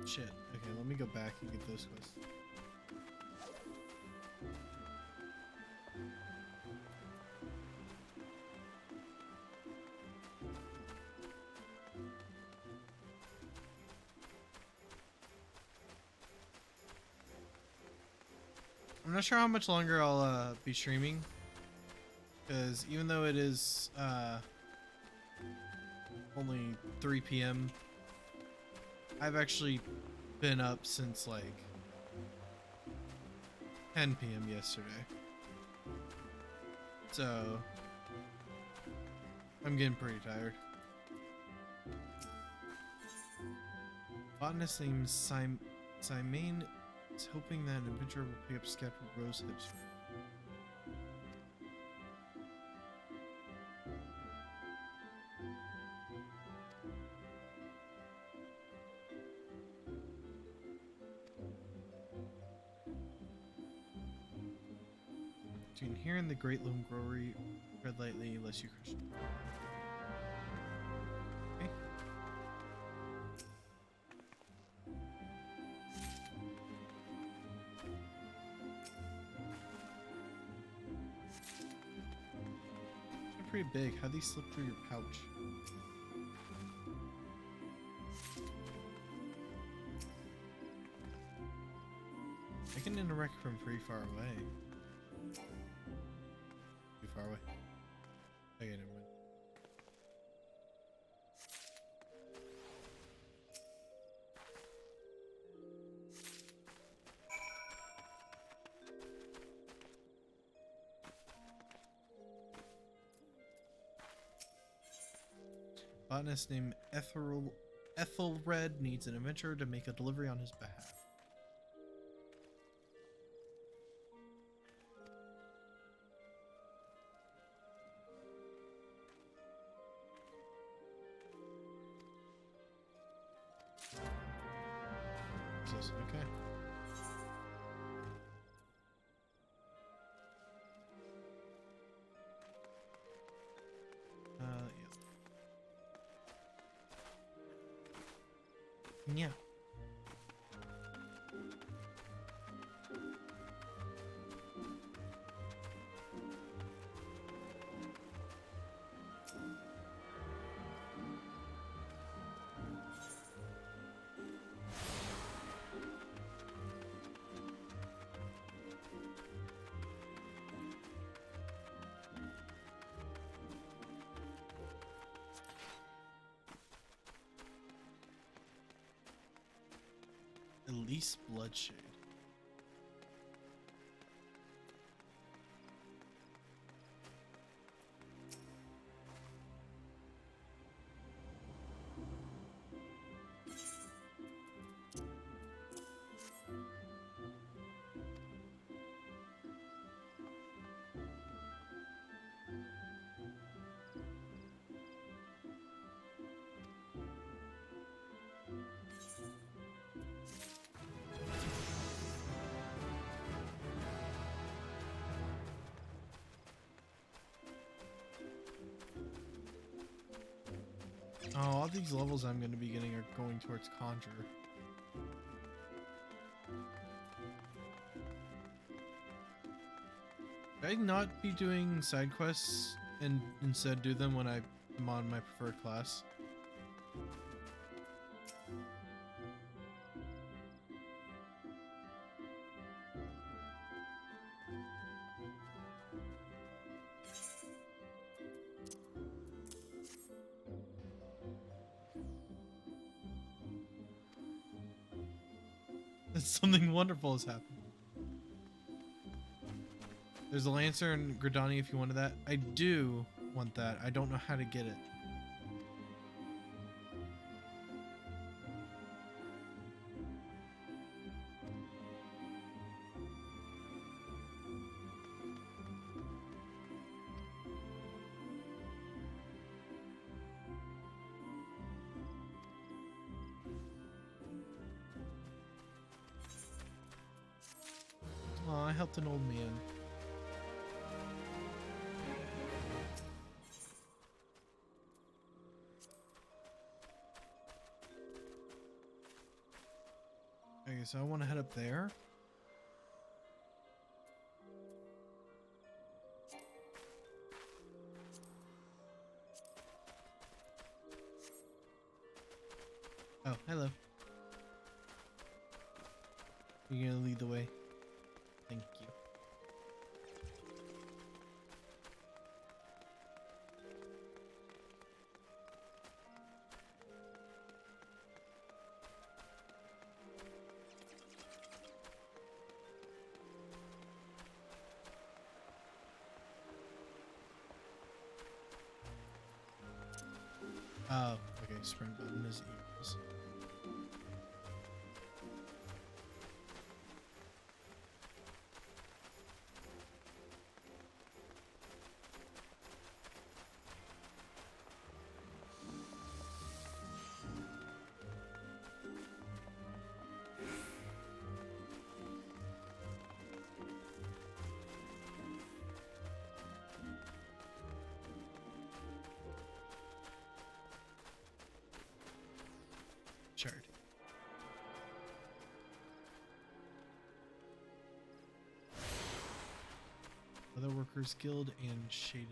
Shit. Okay, let me go back and get those quests. I'm not sure how much longer I'll be streaming, because even though it is only 3 p.m., I've actually been up since like 10 p.m. yesterday. So I'm getting pretty tired. Botanist named Simane is hoping that an adventurer will pick up scattered rose hips. You can hear in the Great Loam Growery, tread lightly lest you crush. Okay. They're pretty big. How do these slip through your pouch? I can interact from pretty far away. Too far away. Okay, never mind. Botanist named Aetheride needs an adventurer to make a delivery on his behalf. levels. Okay. Yeah. Yeah. At least bloodshed. Oh, all these levels I'm going to be getting are going towards Conjure. Should I not be doing side quests and instead do them when I'm on my preferred class? Something wonderful has happened. There's a Lancer and Gridani if you wanted that. I do want that. I don't know how to get it. Oh, I helped an old man. Okay, so I want to head up there. Oh, hello. You're gonna lead the way. Thank you. Oh, okay, sprint button is equals. Chart. Other Workers Guild and Shaded.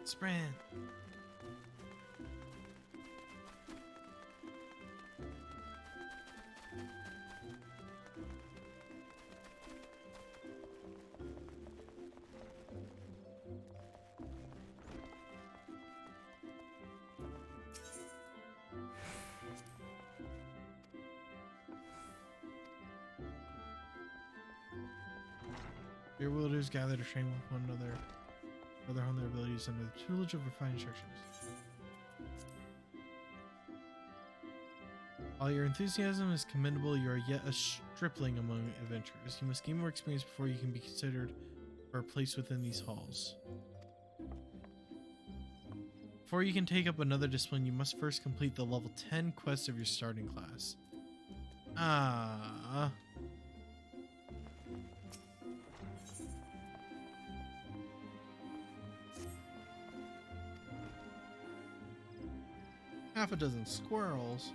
Sprint. Your wielders gather to train with one another, further hone their abilities under the tutelage of refined instructions. While your enthusiasm is commendable, you are yet a stripling among adventurers. You must gain more experience before you can be considered for a place within these halls. Before you can take up another discipline, you must first complete the level 10 quest of your starting class. Ah. Half a dozen squirrels.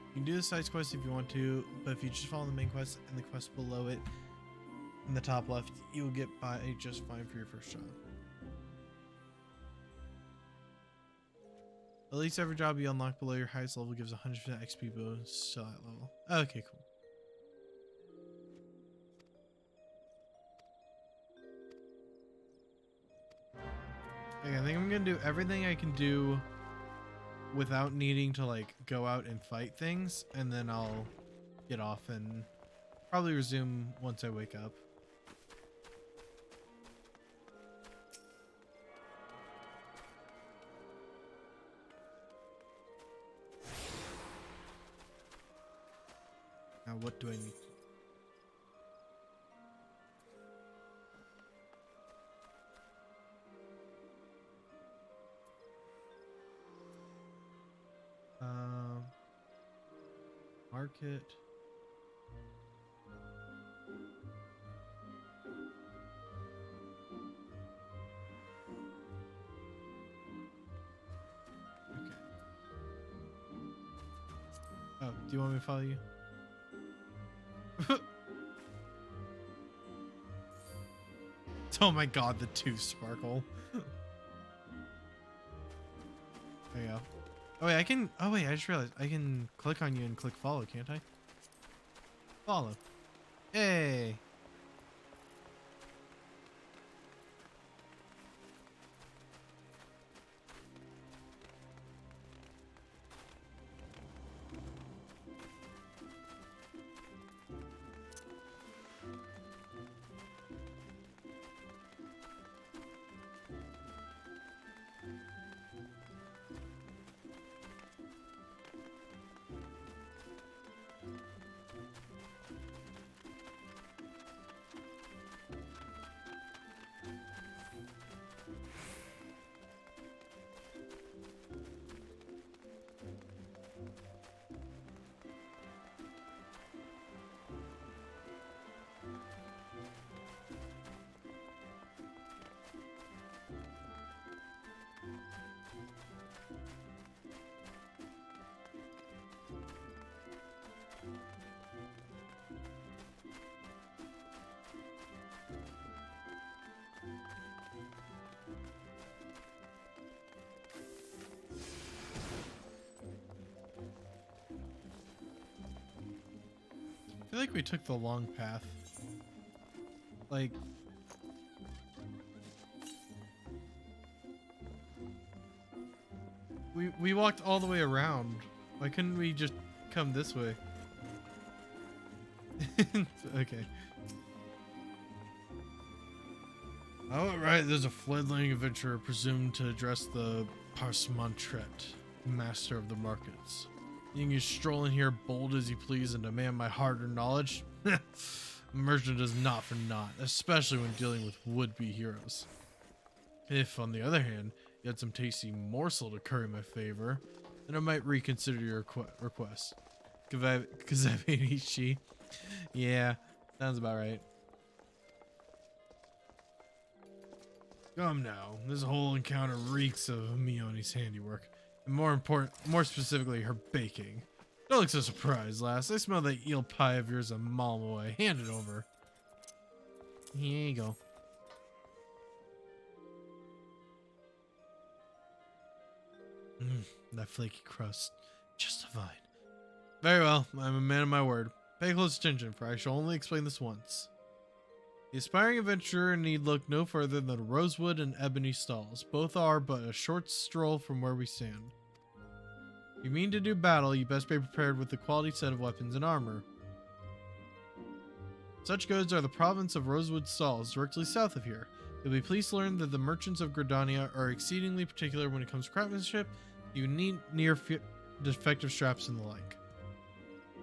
You can do the side quest if you want to, but if you just follow the main quest and the quest below it in the top left, you will get by just fine for your first job. At least every job you unlock below your highest level gives 100% XP bonus to that level. Okay, cool. Okay, I think I'm gonna do everything I can do without needing to like go out and fight things, and then I'll get off and probably resume once I wake up. Now what do I need? Market. Okay. Oh, do you want me to follow you? Oh my god, the tooth sparkle. There you go. Oh wait, I can. Oh wait, I just realized I can click on you and click follow, can't I? Follow. Hey. I feel like we took the long path. Like, we walked all the way around. Why couldn't we just come this way? Okay. Oh, right, there's a fledgling adventurer presumed to address the Parsemontret, master of the markets. You can just stroll in here bold as you please and demand my hard-earned knowledge. A merchant is not for naught, especially when dealing with would-be heroes. If, on the other hand, you had some tasty morsel to curry my favor, then I might reconsider your request. Kazavanishi. Yeah, sounds about right. Come now, this whole encounter reeks of Mioni's handiwork. And more specifically, her baking. Don't look so surprised, lass. I smell that eel pie of yours a mile away. Hand it over. Here you go. That flaky crust. Just divine. Very well, I'm a man of my word. Pay close attention, for I shall only explain this once. The aspiring adventurer need look no further than Rosewood and Ebony Stalls. Both are but a short stroll from where we stand. If you mean to do battle, you best be prepared with a quality set of weapons and armor. Such goods are the province of Rosewood Stalls, directly south of here. You'll be pleased to learn that the merchants of Gridania are exceedingly particular when it comes to craftsmanship, You need near defective straps and the like.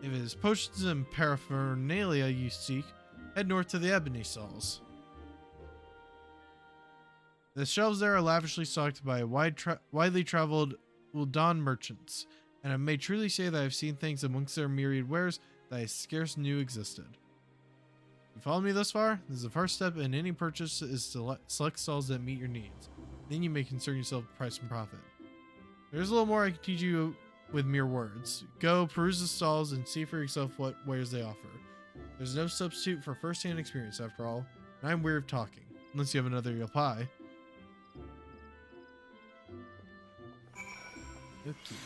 If it is potions and paraphernalia you seek, head north to the ebony stalls. The shelves there are lavishly stocked by widely traveled Uldan merchants, and I may truly say that I've seen things amongst their myriad wares that I scarce knew existed. You follow me thus far? This is the first step in any purchase is to select stalls that meet your needs. Then you may concern yourself with price and profit. There's a little more I can teach you with mere words. Go, peruse the stalls, and see for yourself what wares they offer. There's no substitute for first-hand experience, after all, and I'm weird of talking, unless you have another reply. Okay.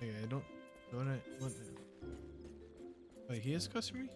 Okay, I don't what wait, he is customer?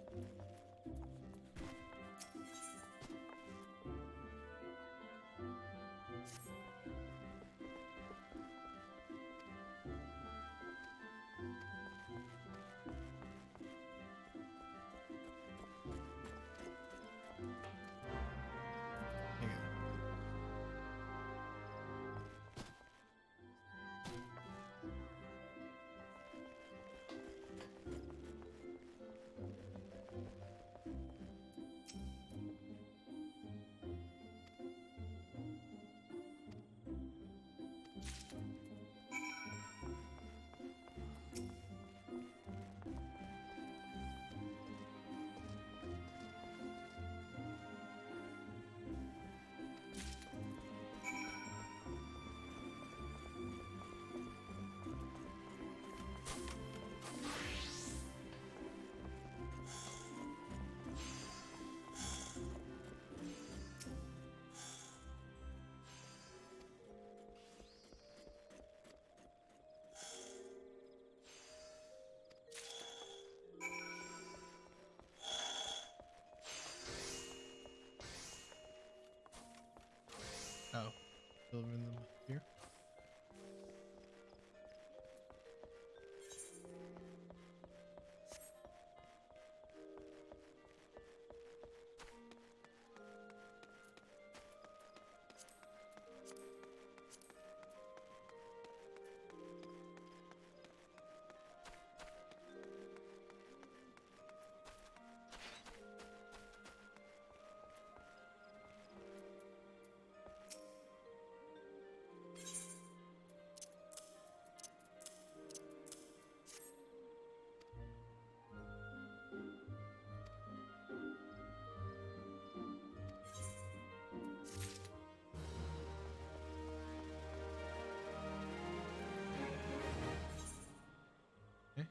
Oh, delivering them here. Okay.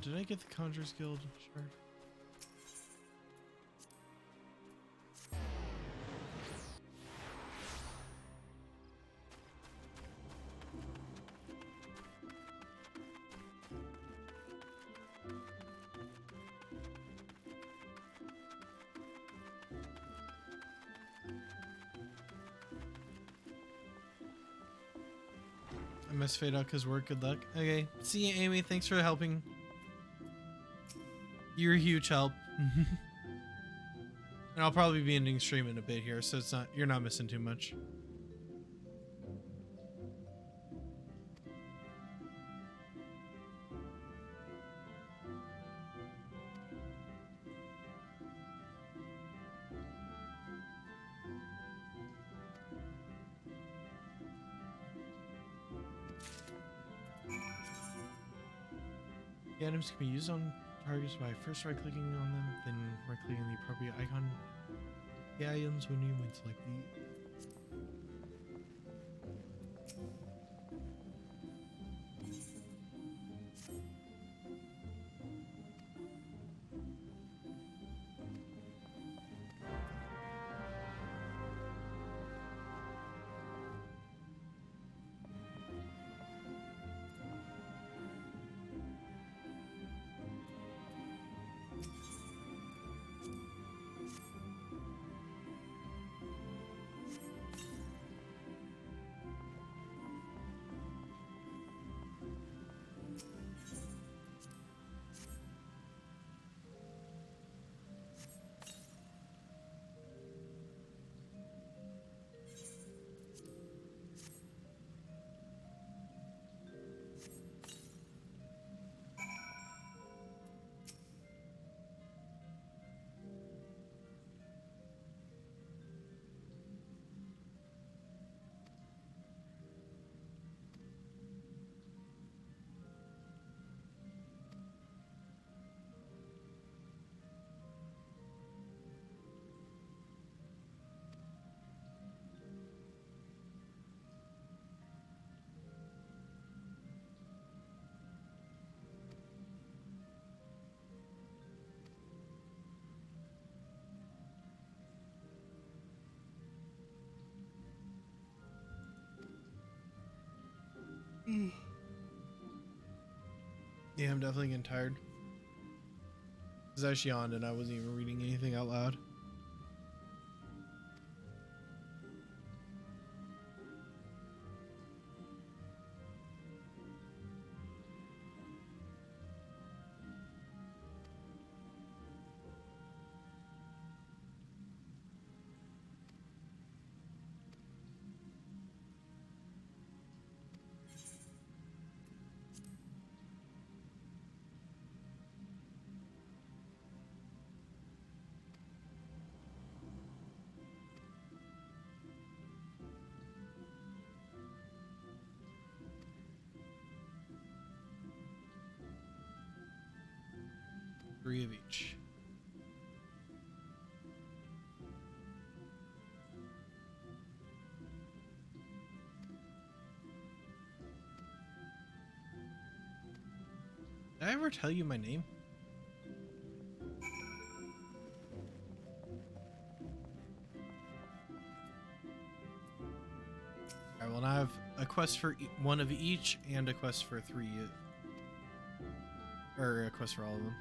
Did I get the Conjurers Guild shard? I must fade out because work. Good luck. Okay. See you, Amy. Thanks for helping. You're a huge help. And I'll probably be ending stream in a bit here, so you're not missing too much. The items can be used on targets by first right-clicking on them, then right-clicking the appropriate icon. The items when you select the Yeah, I'm definitely getting tired. Because I just yawned and I wasn't even reading anything out loud. Three of each. Did I ever tell you my name? Alright, well now I have a quest for one of each and a quest for three. Or a quest for all of them.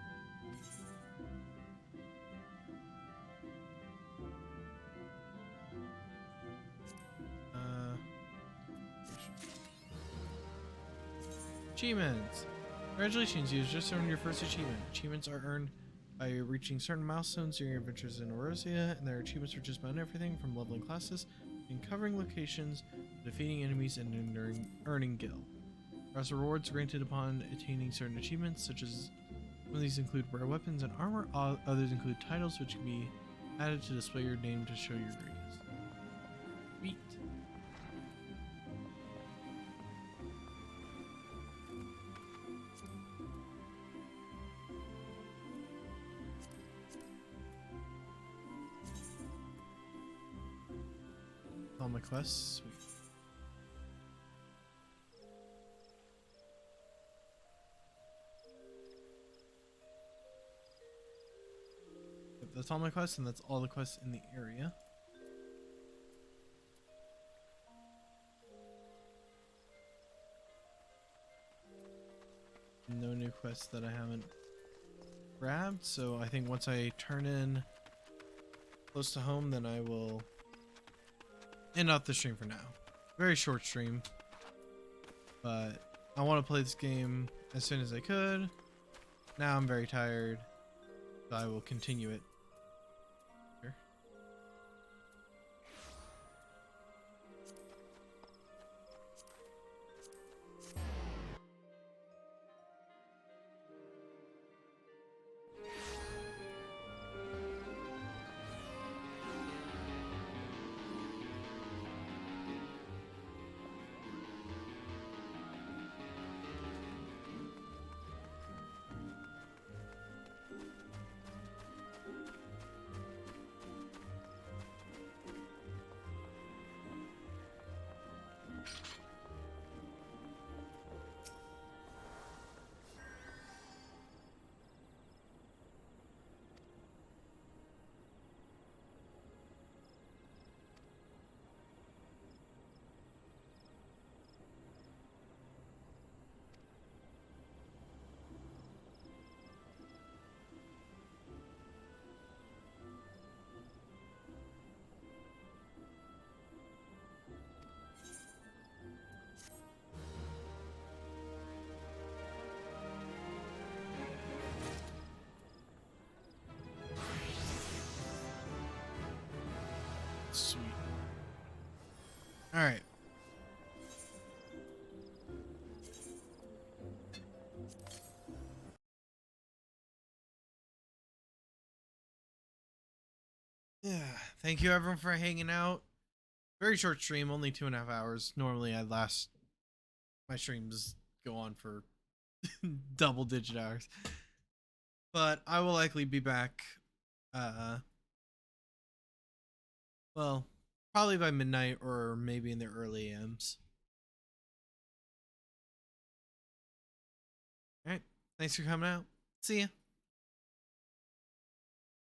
Achievements! Congratulations, you just earned your first achievement. Achievements are earned by reaching certain milestones during your adventures in Eorzea, and there are achievements for just about everything from leveling classes, uncovering locations, defeating enemies, and earning gil. There are also rewards granted upon attaining certain achievements, such as some of these include rare weapons and armor, others include titles which can be added to display your name to show your greatness. Sweet. All my quests. Sweet. Yep, that's all my quests, and that's all the quests in the area. No new quests that I haven't grabbed, so I think once I turn in close to home, then I will end off the stream for now. Very short stream, but I want to play this game as soon as I could. Now I'm very tired, so I will continue it. Here. Sweet. All right. Yeah. Thank you everyone for hanging out. Very short stream, only 2.5 hours. Normally my streams go on for double-digit hours. But I will likely be back well, probably by midnight or maybe in the early AMs. Alright, thanks for coming out. See ya.